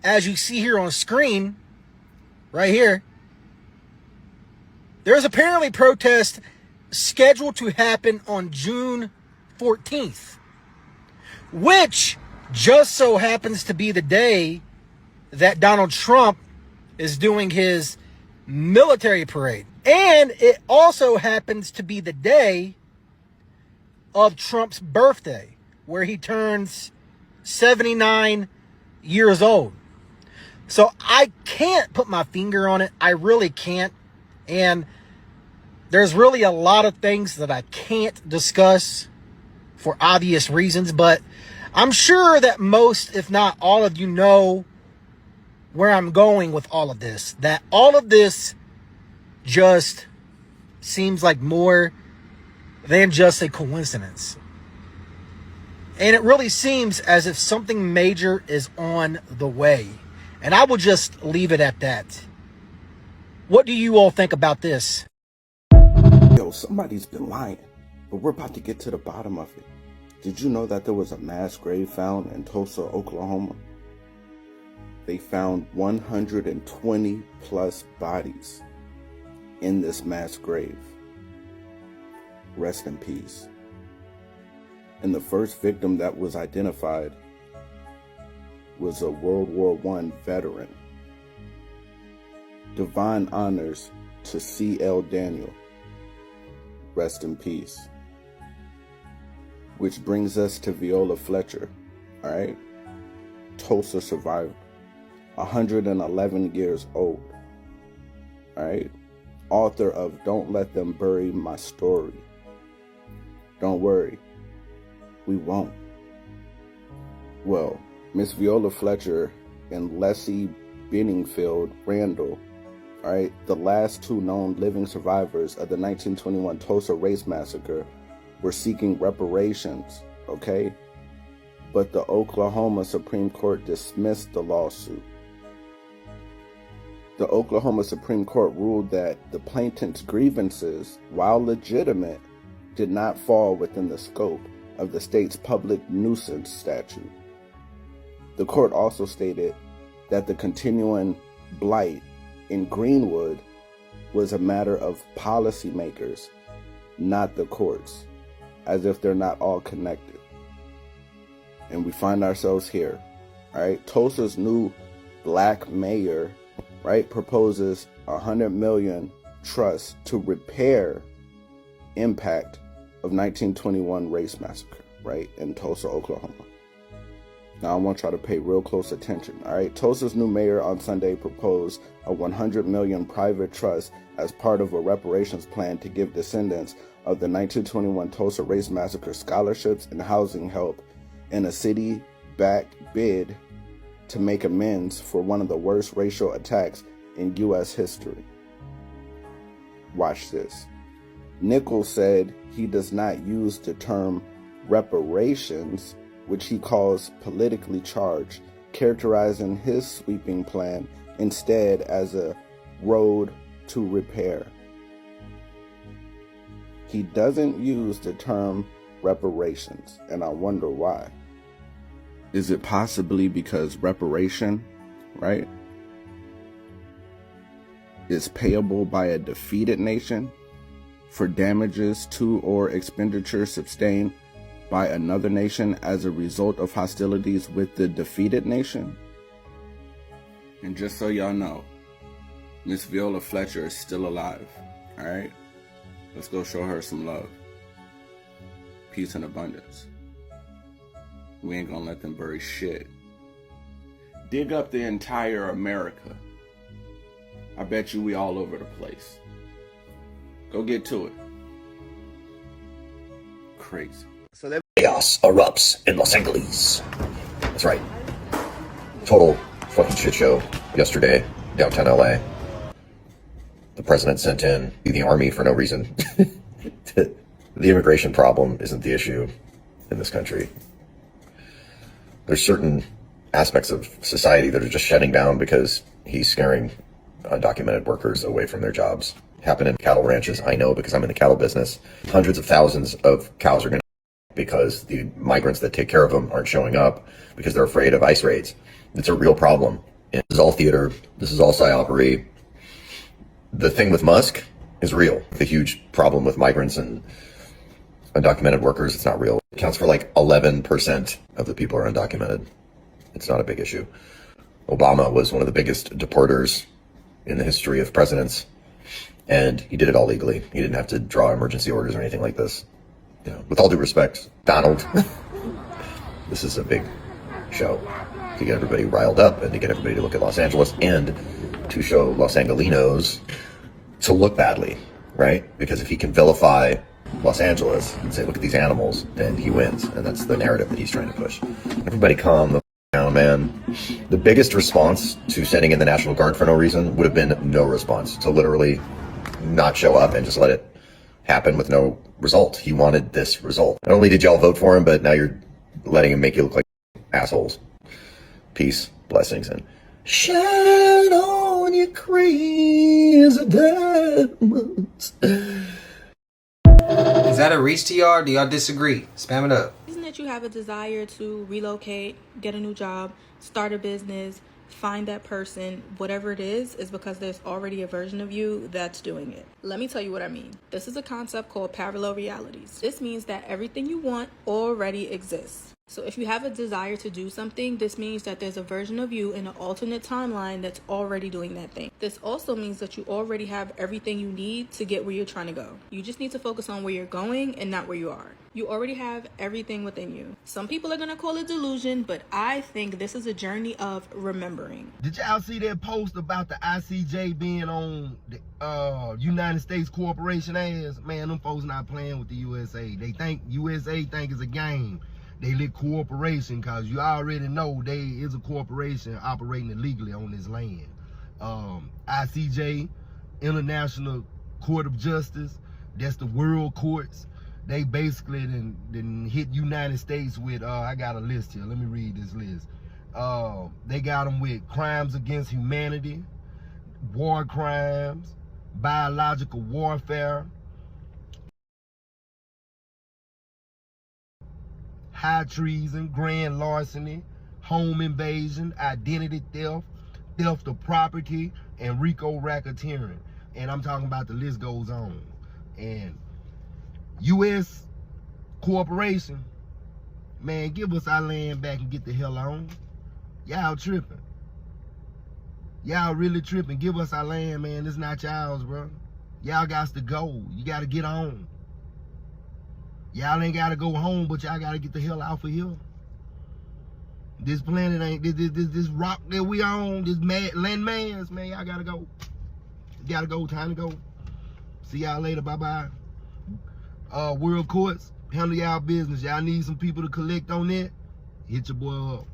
Speaker 20: as you see here on screen, right here, there's apparently protest scheduled to happen on June 14th, which just so happens to be the day that Donald Trump is doing his military parade. And it also happens to be the day of Trump's birthday, where he turns 79 years old. So I can't put my finger on it. I really can't. And there's really a lot of things that I can't discuss for obvious reasons, but I'm sure that most, if not all of you, know where I'm going with all of this. That all of this just seems like more than just a coincidence. And it really seems as if something major is on the way. And I will just leave it at that. What do you all think about this?
Speaker 21: Yo, somebody's been lying, but we're about to get to the bottom of it. Did you know that there was a mass grave found in Tulsa, Oklahoma? They found 120 plus bodies in this mass grave. Rest in peace. And the first victim that was identified was a World War I veteran. Divine honors to C.L. Daniel. Rest in peace. Which brings us to Viola Fletcher, all right? Tulsa survivor, 111 years old, all right? Author of Don't Let Them Bury My Story. Don't worry, we won't. Well, Miss Viola Fletcher and Leslie Benningfield Randall, all right, the last two known living survivors of the 1921 Tulsa Race Massacre, were seeking reparations, okay? But the Oklahoma Supreme Court dismissed the lawsuit. The Oklahoma Supreme Court ruled that the plaintiff's grievances, while legitimate, did not fall within the scope of the state's public nuisance statute. The court also stated that the continuing blight in Greenwood was a matter of policymakers, not the courts, as if they're not all connected. And we find ourselves here, all right? Tulsa's new black mayor, right, proposes $100 million trust to repair impact of 1921 race massacre, right, in Tulsa, Oklahoma. Now I want y'all to pay real close attention, all right? Tulsa's new mayor on Sunday proposed a $100 million private trust as part of a reparations plan to give descendants of the 1921 Tulsa Race Massacre scholarships and housing help in a city-backed bid to make amends for one of the worst racial attacks in U.S. history. Watch this. Nichols said he does not use the term reparations, which he calls politically charged, characterizing his sweeping plan instead as a road to repair. He doesn't use the term reparations, and I wonder why. Is it possibly because reparation, right, is payable by a defeated nation for damages to or expenditures sustained by another nation as a result of hostilities with the defeated nation? And just so y'all know, Miss Viola Fletcher is still alive, all right? Let's go show her some love. Peace and abundance. We ain't gonna let them bury shit. Dig up the entire America. I bet you we all over the place. Go get to it. Crazy.
Speaker 22: So chaos erupts in Los Angeles. That's right. Total fucking shit show yesterday, downtown LA. The president sent in the army for no reason. The immigration problem isn't the issue in this country. There's certain aspects of society that are just shutting down because he's scaring undocumented workers away from their jobs. Happen in cattle ranches, I know, because I'm in the cattle business. Hundreds of thousands of cows are going to because the migrants that take care of them aren't showing up because they're afraid of ICE raids. It's a real problem. This is all theater. This is all psyopery. The thing with Musk is real. The huge problem with migrants and undocumented workers, it's not real. It counts for like 11% of the people are undocumented. It's not a big issue. Obama was one of the biggest deporters in the history of presidents, and he did it all legally. He didn't have to draw emergency orders or anything like this. You know, with all due respect, Donald, this is a big show to get everybody riled up and to get everybody to look at Los Angeles and to show Los Angelinos to look badly, right? Because if he can vilify Los Angeles and say, look at these animals, then he wins. And that's the narrative that he's trying to push. Everybody calm the down, man. The biggest response to sending in the National Guard for no reason would have been no response. To literally not show up and just let it happen with no result. He wanted this result. Not only did y'all vote for him, but now you're letting him make you look like assholes. Peace, blessings, and shine on your crazy diamonds.
Speaker 2: Is that a reach to y'all? Do y'all disagree? Spam it up.
Speaker 1: The reason that you have a desire to relocate, get a new job, start a business, find that person, whatever it is because there's already a version of you that's doing it. Let me tell you what I mean. This is a concept called parallel realities. This means that everything you want already exists. So if you have a desire to do something, this means that there's a version of you in an alternate timeline that's already doing that thing. This also means that you already have everything you need to get where you're trying to go. You just need to focus on where you're going and not where you are. You already have everything within you. Some people are going to call it delusion, but I think this is a journey of remembering.
Speaker 5: Did y'all see that post about the ICJ being on the United States corporation ass? Man, them folks not playing with the USA. They think USA think it's a game. They lit corporation because you already know they is a corporation operating illegally on this land. ICJ, International Court of Justice, that's the world courts. They basically didn't hit United States with, I got a list here. Let me read this list. They got them with crimes against humanity, war crimes, biological warfare, high treason, grand larceny, home invasion, identity theft, theft of property, and RICO racketeering. And I'm talking about the list goes on. And U.S. corporation, man, give us our land back and get the hell on. Y'all tripping. Y'all really tripping. Give us our land, man. It's not y'all's, bro. Y'all got to go. You got to get on. Y'all ain't got to go home, but y'all got to get the hell out of here. This planet ain't, this rock that we on, this landmass, man, y'all got to go. You got to go. Time to go. See y'all later. Bye-bye. World courts, handle y'all business. Y'all need some people to collect on that. Hit your boy up.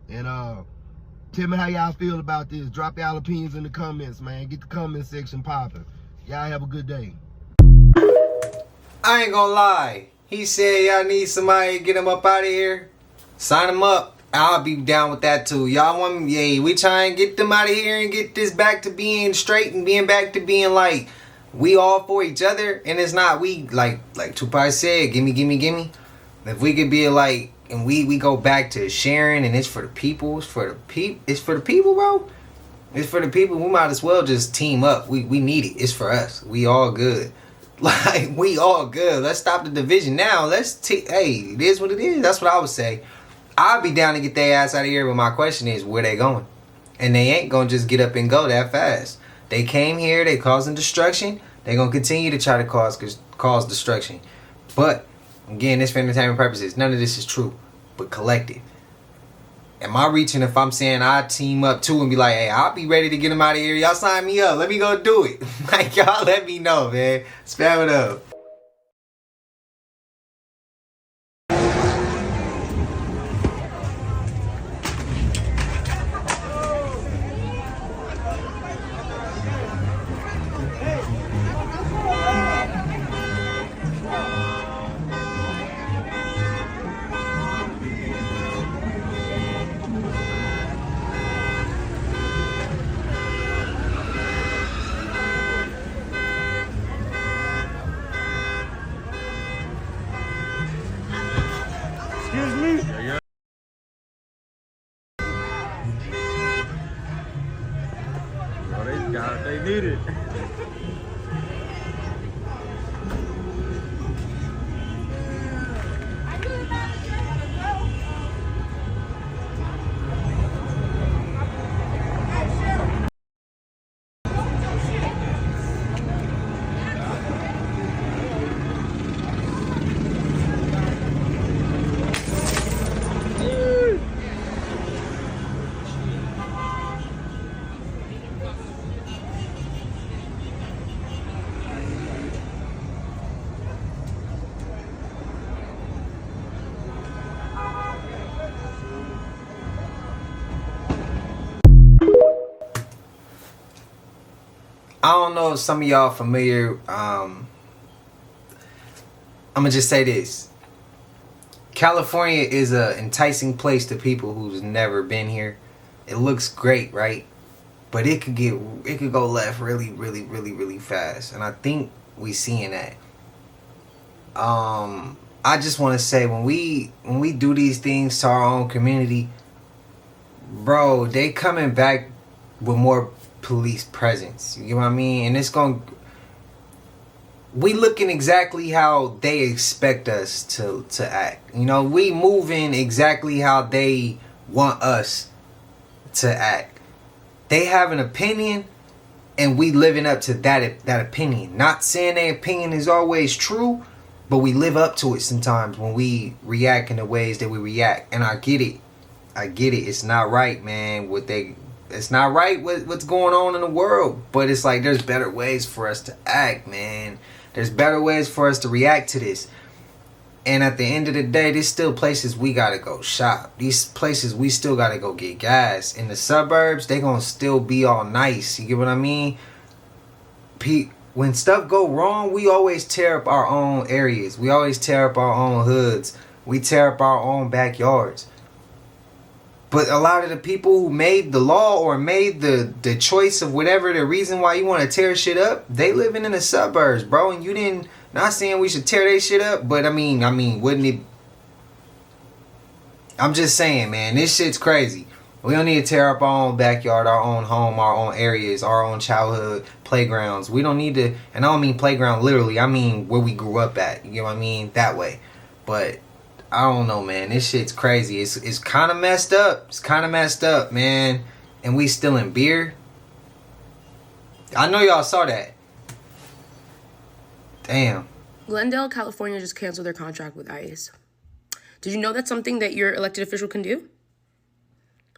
Speaker 5: And tell me how y'all feel about this. Drop y'all opinions in the comments, man. Get the comment section popping. Y'all have a good day.
Speaker 2: I ain't gonna lie. He said y'all need somebody to get him up out of here. Sign him up. I'll be down with that too. Y'all want me? Yeah, we try and get them out of here and get this back to being straight and being back to being like we all for each other. And it's not we like Tupac said, gimme, gimme, gimme. If we could be like, and we go back to sharing and it's for the people. It's for the people, bro. It's for the people. We might as well just team up. We need it. It's for us. We all good. Like, we all good. Let's stop the division now. Hey, it is what it is. That's what I would say. I'll be down to get their ass out of here, but my question is, where they going? And they ain't gonna just get up and go that fast. They came here, they causing destruction. They gonna continue to try to cause destruction. But, again, this for entertainment purposes. None of this is true, but collective. Am I reaching if I'm saying I team up too and be like, hey, I'll be ready to get them out of here. Y'all sign me up. Let me go do it. Like, y'all let me know, man. Spam it up.
Speaker 7: They need it. I don't know if some of y'all familiar
Speaker 2: I'm gonna just say this. California is a enticing place to people who's never been here. It looks great, right? But it could go left really, really, really, really fast. And I think we seeing that. I just want to say when we do these things to our own community, bro, they coming back with more police presence. You know what I mean? And it's going we looking exactly how they expect us to act. You know, we moving exactly how they want us to act. They have an opinion and we living up to that opinion. Not saying their opinion is always true, but we live up to it sometimes when we react in the ways that we react. And I get it. It's not right, man. It's not right what's going on in the world. But it's like there's better ways for us to act, man. There's better ways for us to react to this. And at the end of the day, there's still places we gotta go shop. These places we still gotta go get gas. In the suburbs, they gonna still be all nice. You get what I mean? When stuff go wrong, we always tear up our own areas. We always tear up our own hoods. We tear up our own backyards. But a lot of the people who made the law or made the choice of whatever the reason why you want to tear shit up, they living in the suburbs, bro. And you didn't, not saying we should tear their shit up, but I mean, wouldn't it? I'm just saying, man, this shit's crazy. We don't need to tear up our own backyard, our own home, our own areas, our own childhood playgrounds. We don't need to, and I don't mean playground literally. I mean where we grew up at. You know what I mean? That way. But I don't know, man. This shit's crazy. It's kind of messed up. It's kind of messed up, man. And we still in beer. I know y'all saw that. Damn.
Speaker 3: Glendale, California just canceled their contract with ICE. Did you know that's something that your elected official can do?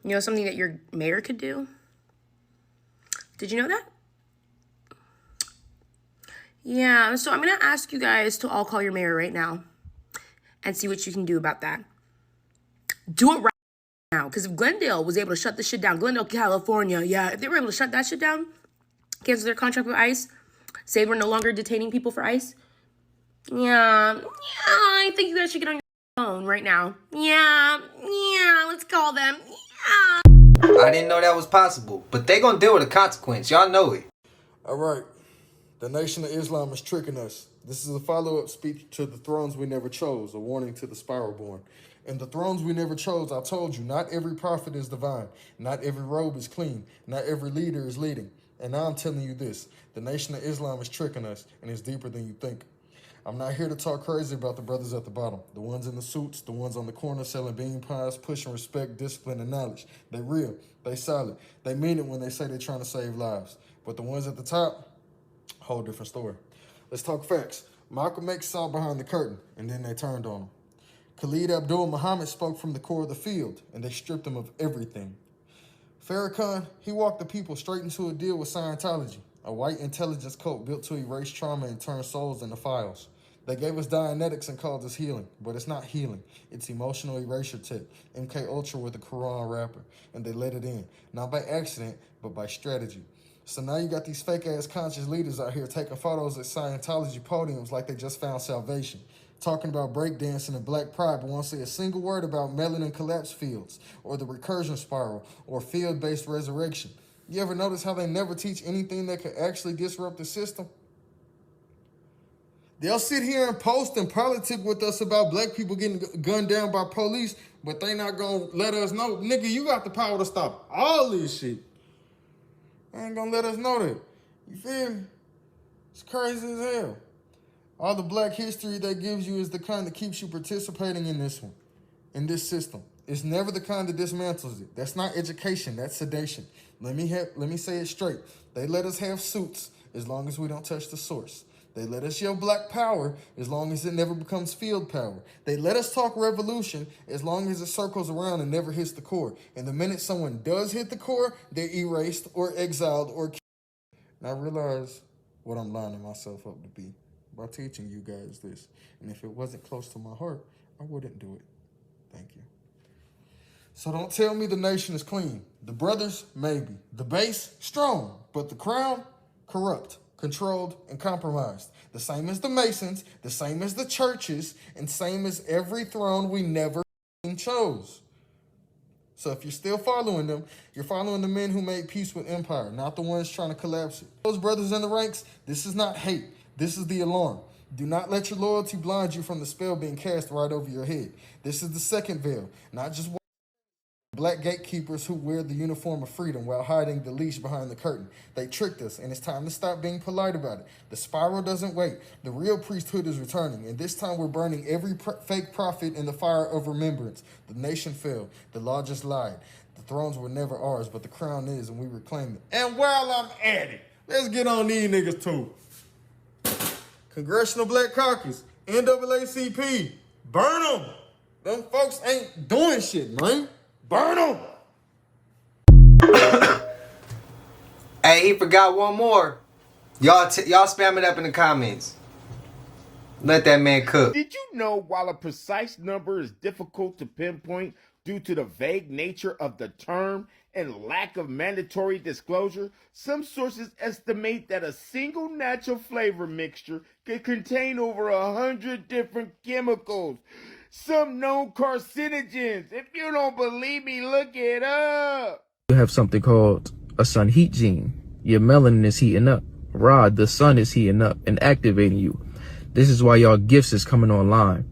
Speaker 3: You know, something that your mayor could do? Did you know that? Yeah, so I'm going to ask you guys to all call your mayor right now and see what you can do about that. Do it right now, because if Glendale was able to shut this shit down, Glendale, California, yeah, if they were able to shut that shit down, cancel their contract with ICE, say we're no longer detaining people for ICE, yeah, I think you guys should get on your phone right now. Yeah, let's call them. Yeah.
Speaker 2: I didn't know that was possible, but they gonna deal with the consequence. Y'all know it.
Speaker 4: All right. The Nation of Islam is tricking us. This is a follow-up speech to the thrones we never chose, a warning to the spiral-born. And the thrones we never chose, I told you, not every prophet is divine. Not every robe is clean. Not every leader is leading. And now I'm telling you this. The Nation of Islam is tricking us, and it's deeper than you think. I'm not here to talk crazy about the brothers at the bottom. The ones in the suits, the ones on the corner selling bean pies, pushing respect, discipline, and knowledge. They real. They solid. They mean it when they say they're trying to save lives. But the ones at the top, whole different story. Let's talk facts. Malcolm X saw behind the curtain, and then they turned on him. Khalid Abdul Muhammad spoke from the core of the field, and they stripped him of everything. Farrakhan, he walked the people straight into a deal with Scientology, a white intelligence cult built to erase trauma and turn souls into files. They gave us Dianetics and called us healing, but it's not healing. It's emotional erasure tech, MK Ultra with a Quran rapper, and they let it in, not by accident, but by strategy. So now you got these fake-ass conscious leaders out here taking photos at Scientology podiums like they just found salvation, talking about breakdancing and black pride, but won't say a single word about melanin collapse fields, or the recursion spiral, or field-based resurrection. You ever notice how they never teach anything that could actually disrupt the system? They'll sit here and post and politic with us about black people getting gunned down by police, but they not gonna let us know, nigga, you got the power to stop all this shit. They ain't gonna let us know that. You feel me? It's crazy as hell. All the black history they gives you is the kind that keeps you participating in this one, in this system. It's never the kind that dismantles it. That's not education, that's sedation. Let me say it straight. They let us have suits as long as we don't touch the source. They let us yell black power as long as it never becomes field power. They let us talk revolution as long as it circles around and never hits the core. And the minute someone does hit the core, they're erased or exiled or killed. And I realize what I'm lining myself up to be by teaching you guys this. And if it wasn't close to my heart, I wouldn't do it. Thank you. So don't tell me the nation is clean. The brothers, maybe. The base, strong. But the crown, corrupt. controlled, and compromised. The same as the Masons, the same as the churches, and same as every throne we never chose. So if you're still following them, you're following the men who made peace with empire, not the ones trying to collapse it. Those brothers in the ranks, this is not hate. This is the alarm. Do not let your loyalty blind you from the spell being cast right over your head. This is the second veil, not just black gatekeepers who wear the uniform of freedom while hiding the leash behind the curtain. They tricked us, and it's time to stop being polite about it. The spiral doesn't wait. The real priesthood is returning, and this time we're burning every fake prophet in the fire of remembrance. The nation fell. The law just lied. The thrones were never ours, but the crown is, and we reclaim it. And while I'm at it, let's get on these niggas too. Congressional Black Caucus, NAACP, burn them. Them folks ain't doing shit, man. Burn them!
Speaker 2: Hey, he forgot one more. Y'all spam it up in the comments. Let that man cook.
Speaker 6: Did you know while a precise number is difficult to pinpoint due to the vague nature of the term and lack of mandatory disclosure, some sources estimate that a single natural flavor mixture could contain over 100 different chemicals. Some known carcinogens. If you don't believe me, look it up.
Speaker 8: You have something called a sun heat gene. Your melanin is heating up. Rod, the sun is heating up and activating you. This is why y'all gifts is coming online.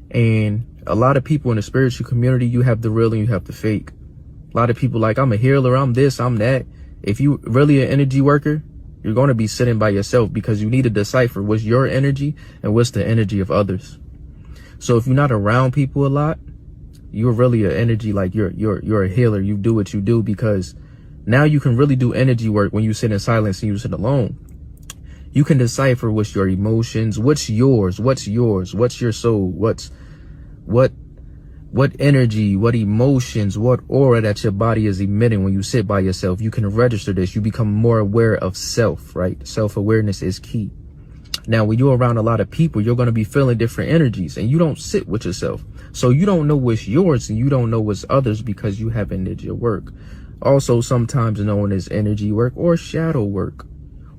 Speaker 8: And a lot of people in the spiritual community, you have the real and you have the fake. A lot of people like, I'm a healer, I'm this, I'm that. If you really an energy worker, you're going to be sitting by yourself because you need to decipher what's your energy and what's the energy of others. So if you're not around people a lot, you're really an energy, like you're a healer. You do what you do because now you can really do energy work when you sit in silence and you sit alone. You can decipher what's your emotions, what's yours, what's your soul, what energy, what emotions, what aura that your body is emitting when you sit by yourself. You can register this. You become more aware of self, right? Self-awareness is key. Now, when you're around a lot of people, you're going to be feeling different energies and you don't sit with yourself. So you don't know what's yours and you don't know what's others because you haven't did your work. Also, sometimes known as energy work or shadow work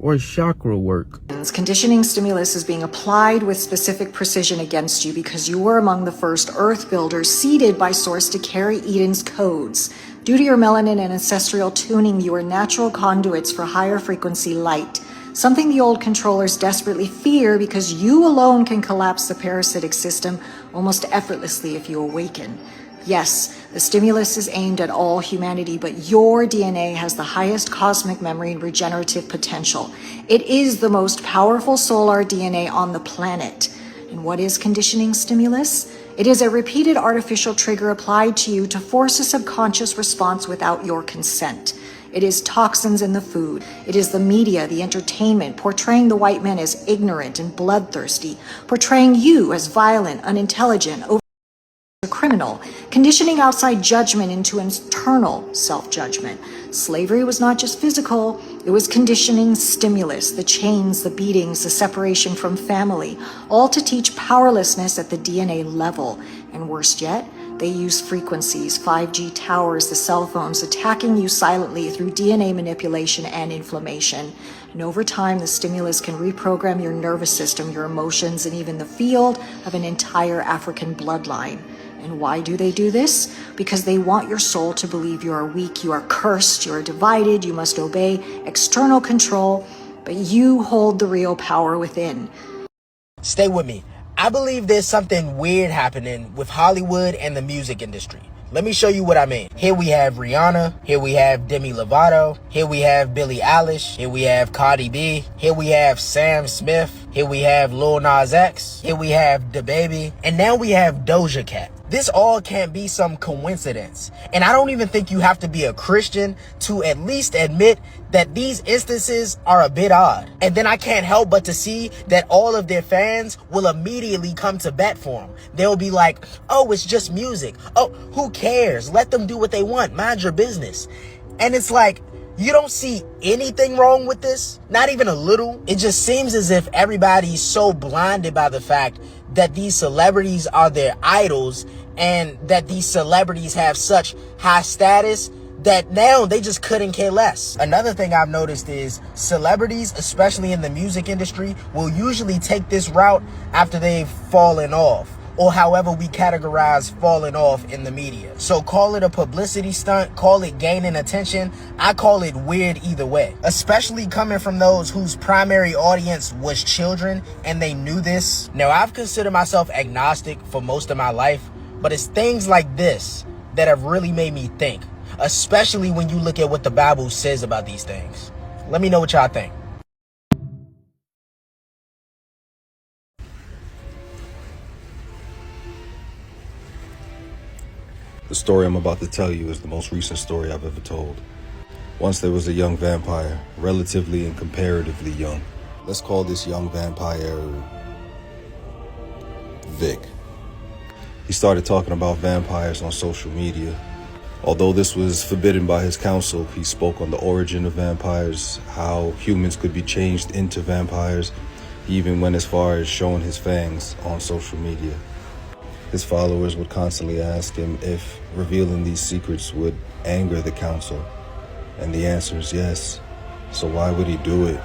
Speaker 8: or chakra work.
Speaker 23: Conditioning stimulus is being applied with specific precision against you because you were among the first earth builders seeded by Source to carry Eden's codes. Due to your melanin and ancestral tuning, you are natural conduits for higher frequency light. Something the old controllers desperately fear because you alone can collapse the parasitic system almost effortlessly if you awaken. Yes, the stimulus is aimed at all humanity, but your DNA has the highest cosmic memory and regenerative potential. It is the most powerful solar DNA on the planet. And what is conditioning stimulus? It is a repeated artificial trigger applied to you to force a subconscious response without your consent. It is toxins in the food. It is the media, the entertainment, portraying the white man as ignorant and bloodthirsty, portraying you as violent, unintelligent, a criminal, conditioning outside judgment into internal self-judgment. Slavery was not just physical, it was conditioning stimulus, the chains, the beatings, the separation from family, all to teach powerlessness at the DNA level. And worst yet, they use frequencies, 5G towers, the cell phones, attacking you silently through DNA manipulation and inflammation. And over time, the stimulus can reprogram your nervous system, your emotions, and even the field of an entire African bloodline. And why do they do this? Because they want your soul to believe you are weak, you are cursed, you are divided, you must obey external control, but you hold the real power within.
Speaker 19: Stay with me. I believe there's something weird happening with Hollywood and the music industry. Let me show you what I mean. Here we have Rihanna. Here we have Demi Lovato. Here we have Billie Eilish. Here we have Cardi B. Here we have Sam Smith. Here we have Lil Nas X. Here we have DaBaby. And now we have Doja Cat. This all can't be some coincidence. And I don't even think you have to be a Christian to at least admit that these instances are a bit odd. And then I can't help but to see that all of their fans will immediately come to bat for them. They'll be like, oh, it's just music. Oh, who cares? Let them do what they want. Mind your business. And it's like, you don't see anything wrong with this? Not even a little? It just seems as if everybody's so blinded by the fact that these celebrities are their idols and that these celebrities have such high status
Speaker 9: that now they just couldn't care less. Another thing I've noticed is celebrities, especially in the music industry, will usually take this route after they've fallen off, or however we categorize falling off in the media. So call it a publicity stunt, call it gaining attention. I call it weird either way, especially coming from those whose primary audience was children and they knew this. Now, I've considered myself agnostic for most of my life, but it's things like this that have really made me think, especially when you look at what the Bible says about these things. Let me know what y'all think.
Speaker 10: The story I'm about to tell you is the most recent story I've ever told. Once there was a young vampire, relatively and comparatively young. Let's call this young vampire Vic. He started talking about vampires on social media. Although this was forbidden by his council, he spoke on the origin of vampires, how humans could be changed into vampires. He even went as far as showing his fangs on social media. His followers would constantly ask him if revealing these secrets would anger the council. And the answer is yes. So why would he do it?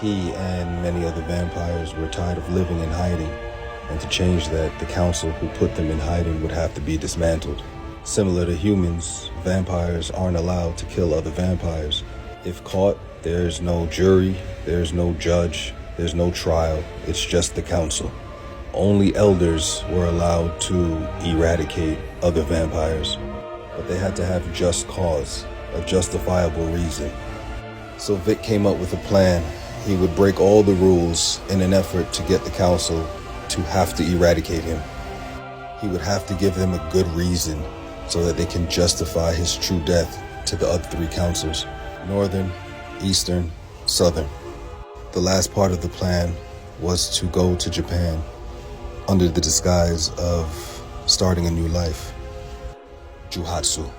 Speaker 10: He and many other vampires were tired of living in hiding. And to change that, the council who put them in hiding would have to be dismantled. Similar to humans, vampires aren't allowed to kill other vampires. If caught, there's no jury, there's no judge, there's no trial. It's just the council. Only elders were allowed to eradicate other vampires, but they had to have just cause, a justifiable reason. So Vic came up with a plan. He would break all the rules in an effort to get the council to have to eradicate him. He would have to give them a good reason so that they can justify his true death to the other three councils: Northern, Eastern, Southern. The last part of the plan was to go to Japan under the disguise of starting a new life. Juhatsu.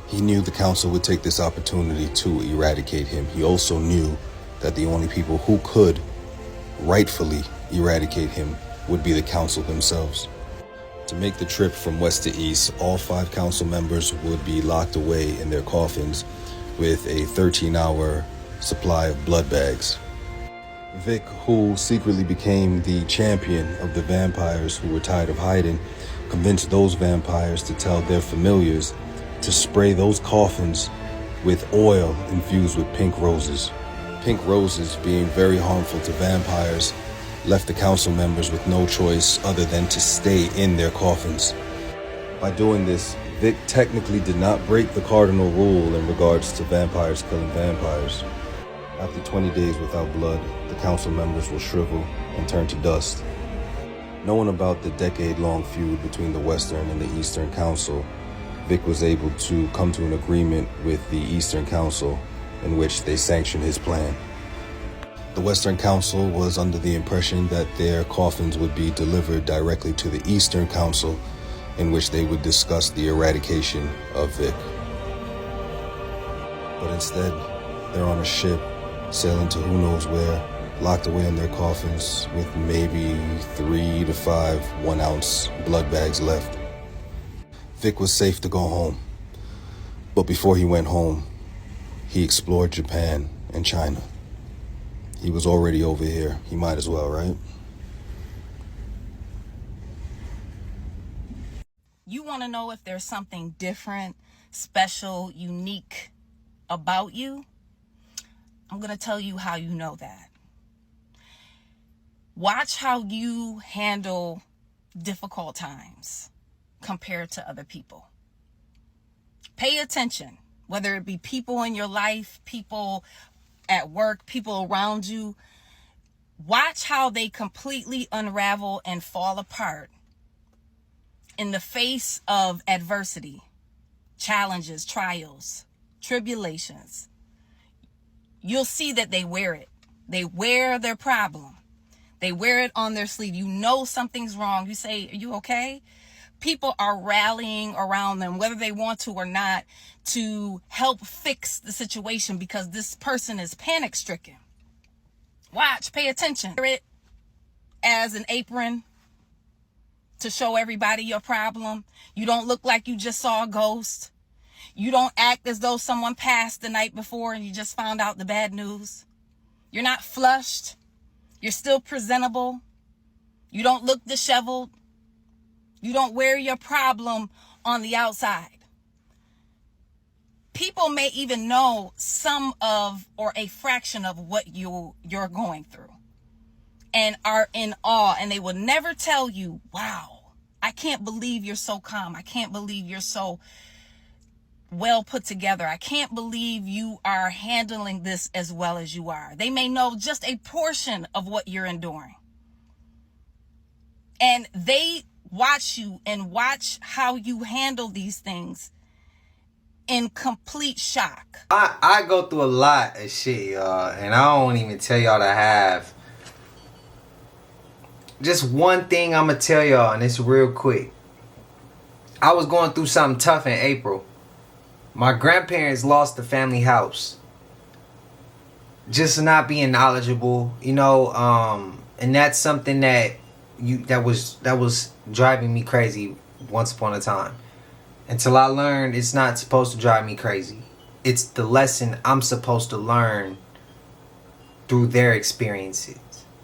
Speaker 10: He knew the council would take this opportunity to eradicate him. He also knew that the only people who could rightfully eradicate him would be the council themselves. To make the trip from west to east, all 5 council members would be locked away in their coffins with a 13-hour supply of blood bags. Vic, who secretly became the champion of the vampires who were tired of hiding, convinced those vampires to tell their familiars to spray those coffins with oil infused with pink roses. Pink roses, being very harmful to vampires, left the council members with no choice other than to stay in their coffins. By doing this, Vic technically did not break the cardinal rule in regards to vampires killing vampires. After 20 days without blood, the council members will shrivel and turn to dust. Knowing about the decade-long feud between the Western and the Eastern Council, Vic was able to come to an agreement with the Eastern Council in which they sanctioned his plan. The Western Council was under the impression that their coffins would be delivered directly to the Eastern Council, in which they would discuss the eradication of Vic. But instead, they're on a ship, sailing to who knows where, locked away in their coffins with maybe 3 to 5 1-ounce blood bags left. Vic was safe to go home. But before he went home, he explored Japan and China. He was already over here. He might as well, right?
Speaker 11: You want to know if there's something different, special, unique about you? I'm going to tell you how you know that. Watch how you handle difficult times compared to other people. Pay attention, whether it be people in your life, people at work, people around you. Watch how they completely unravel and fall apart in the face of adversity, challenges, trials, tribulations. You'll see that they wear it. They wear their problem. They wear it on their sleeve. You know something's wrong. You say, "Are you okay?" People are rallying around them, whether they want to or not, to help fix the situation because this person is panic stricken. Watch, pay attention. Wear it as an apron to show everybody your problem. You don't look like you just saw a ghost. You don't act as though someone passed the night before and you just found out the bad news. You're not flushed. You're still presentable. You don't look disheveled. You don't wear your problem on the outside. People may even know some of or a fraction of what you're going through and are in awe, and they will never tell you, wow, I can't believe you're so calm. I can't believe you're so well put together. I can't believe you are handling this as well as you are. They may know just a portion of what you're enduring. And they watch you and watch how you handle these things in complete shock.
Speaker 2: I go through a lot of shit, y'all, and I don't even tell y'all to have. Just one thing I'm gonna tell y'all, and it's real quick. I was going through something tough in April. My grandparents lost the family house. Just not being knowledgeable, you know, and that's something that was driving me crazy once upon a time. Until I learned it's not supposed to drive me crazy. It's the lesson I'm supposed to learn through their experiences.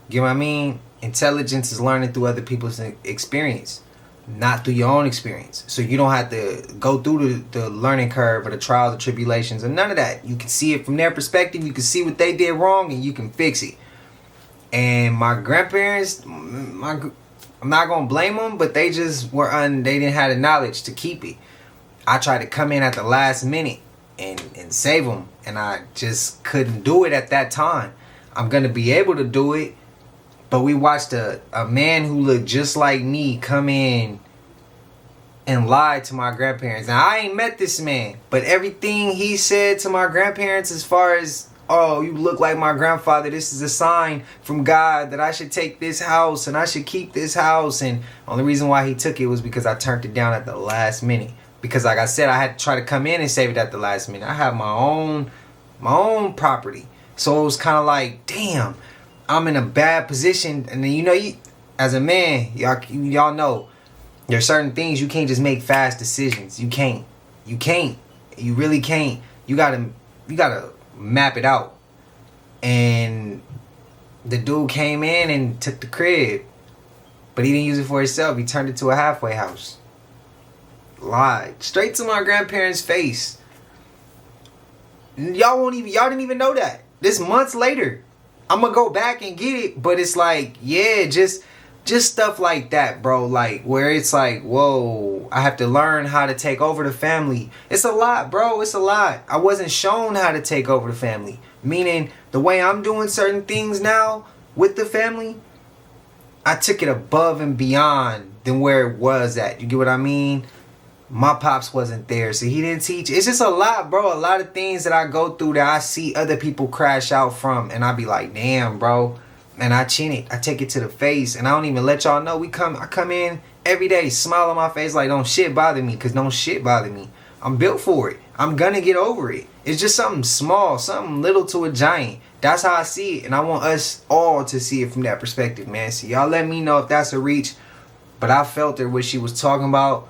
Speaker 2: You know what I mean? Intelligence is learning through other people's experience, not through your own experience. So you don't have to go through the learning curve or the trials, the tribulations, or none of that. You can see it from their perspective. You can see what they did wrong, and you can fix it. And my grandparents, I'm not gonna blame them, but they just they didn't have the knowledge to keep it. I tried to come in at the last minute and save them, and I just couldn't do it at that time. I'm gonna be able to do it, but we watched a man who looked just like me come in and lie to my grandparents. Now, I ain't met this man, but everything he said to my grandparents as far as, oh, you look like my grandfather, this is a sign from God that I should take this house and I should keep this house. And the only reason why he took it was because I turned it down at the last minute. Because like I said, I had to try to come in and save it at the last minute. I have my own property. So it was kind of like, damn, I'm in a bad position. And then, you know, as a man, y'all know, there's certain things you can't just make fast decisions. You can't. You really can't. You gotta map it out. And the dude came in and took the crib, but he didn't use it for himself. He turned it to a halfway house. Lied straight to my grandparents' face. Y'all didn't even know that. This months later, I'm gonna go back and get it, but it's like, yeah, just stuff like that, bro. Like where it's like, whoa, I have to learn how to take over the family. It's a lot, bro. It's a lot. I wasn't shown how to take over the family. Meaning the way I'm doing certain things now with the family, I took it above and beyond than where it was at. You get what I mean? My pops wasn't there, so he didn't teach. It's just a lot, bro. A lot of things that I go through that I see other people crash out from, and I be like, damn, bro. And I chin it. I take it to the face, and I don't even let y'all know. I come in every day, smile on my face like don't shit bother me, because don't shit bother me. I'm built for it. I'm gonna get over it. It's just something small, something little to a giant. That's how I see it, and I want us all to see it from that perspective, man. So y'all let me know if that's a reach, but I felt it what she was talking about.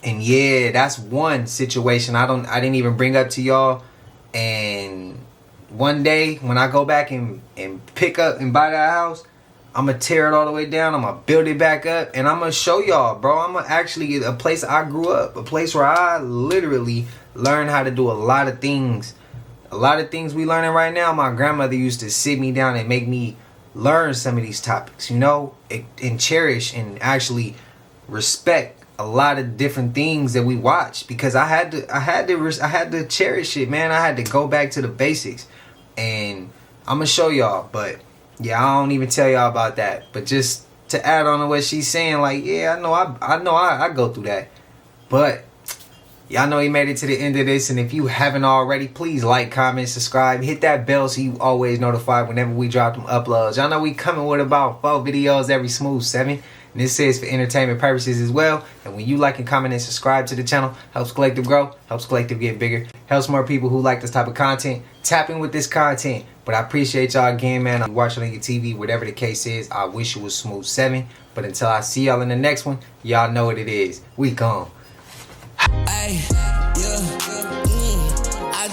Speaker 2: And yeah, that's one situation I didn't even bring up to y'all. And one day when I go back and pick up and buy that house, I'm gonna tear it all the way down. I'm gonna build it back up, and I'm gonna show y'all, bro. I'm gonna actually get a place I grew up, a place where I literally learned how to do a lot of things. A lot of things we learning right now. My grandmother used to sit me down and make me learn some of these topics, you know, and cherish and actually respect a lot of different things that we watch, because I had to cherish it, man. I had to go back to the basics, and I'm gonna show y'all. But yeah, I don't even tell y'all about that. But just to add on to what she's saying, like, yeah, I know I go through that. But y'all know he made it to the end of this, and if you haven't already, please like, comment, subscribe, hit that bell so you always notified whenever we drop them uploads. Y'all know we coming with about 4 videos every smooth 7. And this is for entertainment purposes as well. And when you like and comment and subscribe to the channel, helps Collective grow, helps Collective get bigger, helps more people who like this type of content tap in with this content. But I appreciate y'all again, man. I'm watching on your TV, whatever the case is. I wish it was smooth 7. But until I see y'all in the next one, y'all know what it is. We gone.
Speaker 13: Ay, yeah.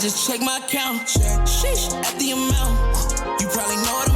Speaker 13: just check my account. Sheesh, at the amount. You probably know what I'm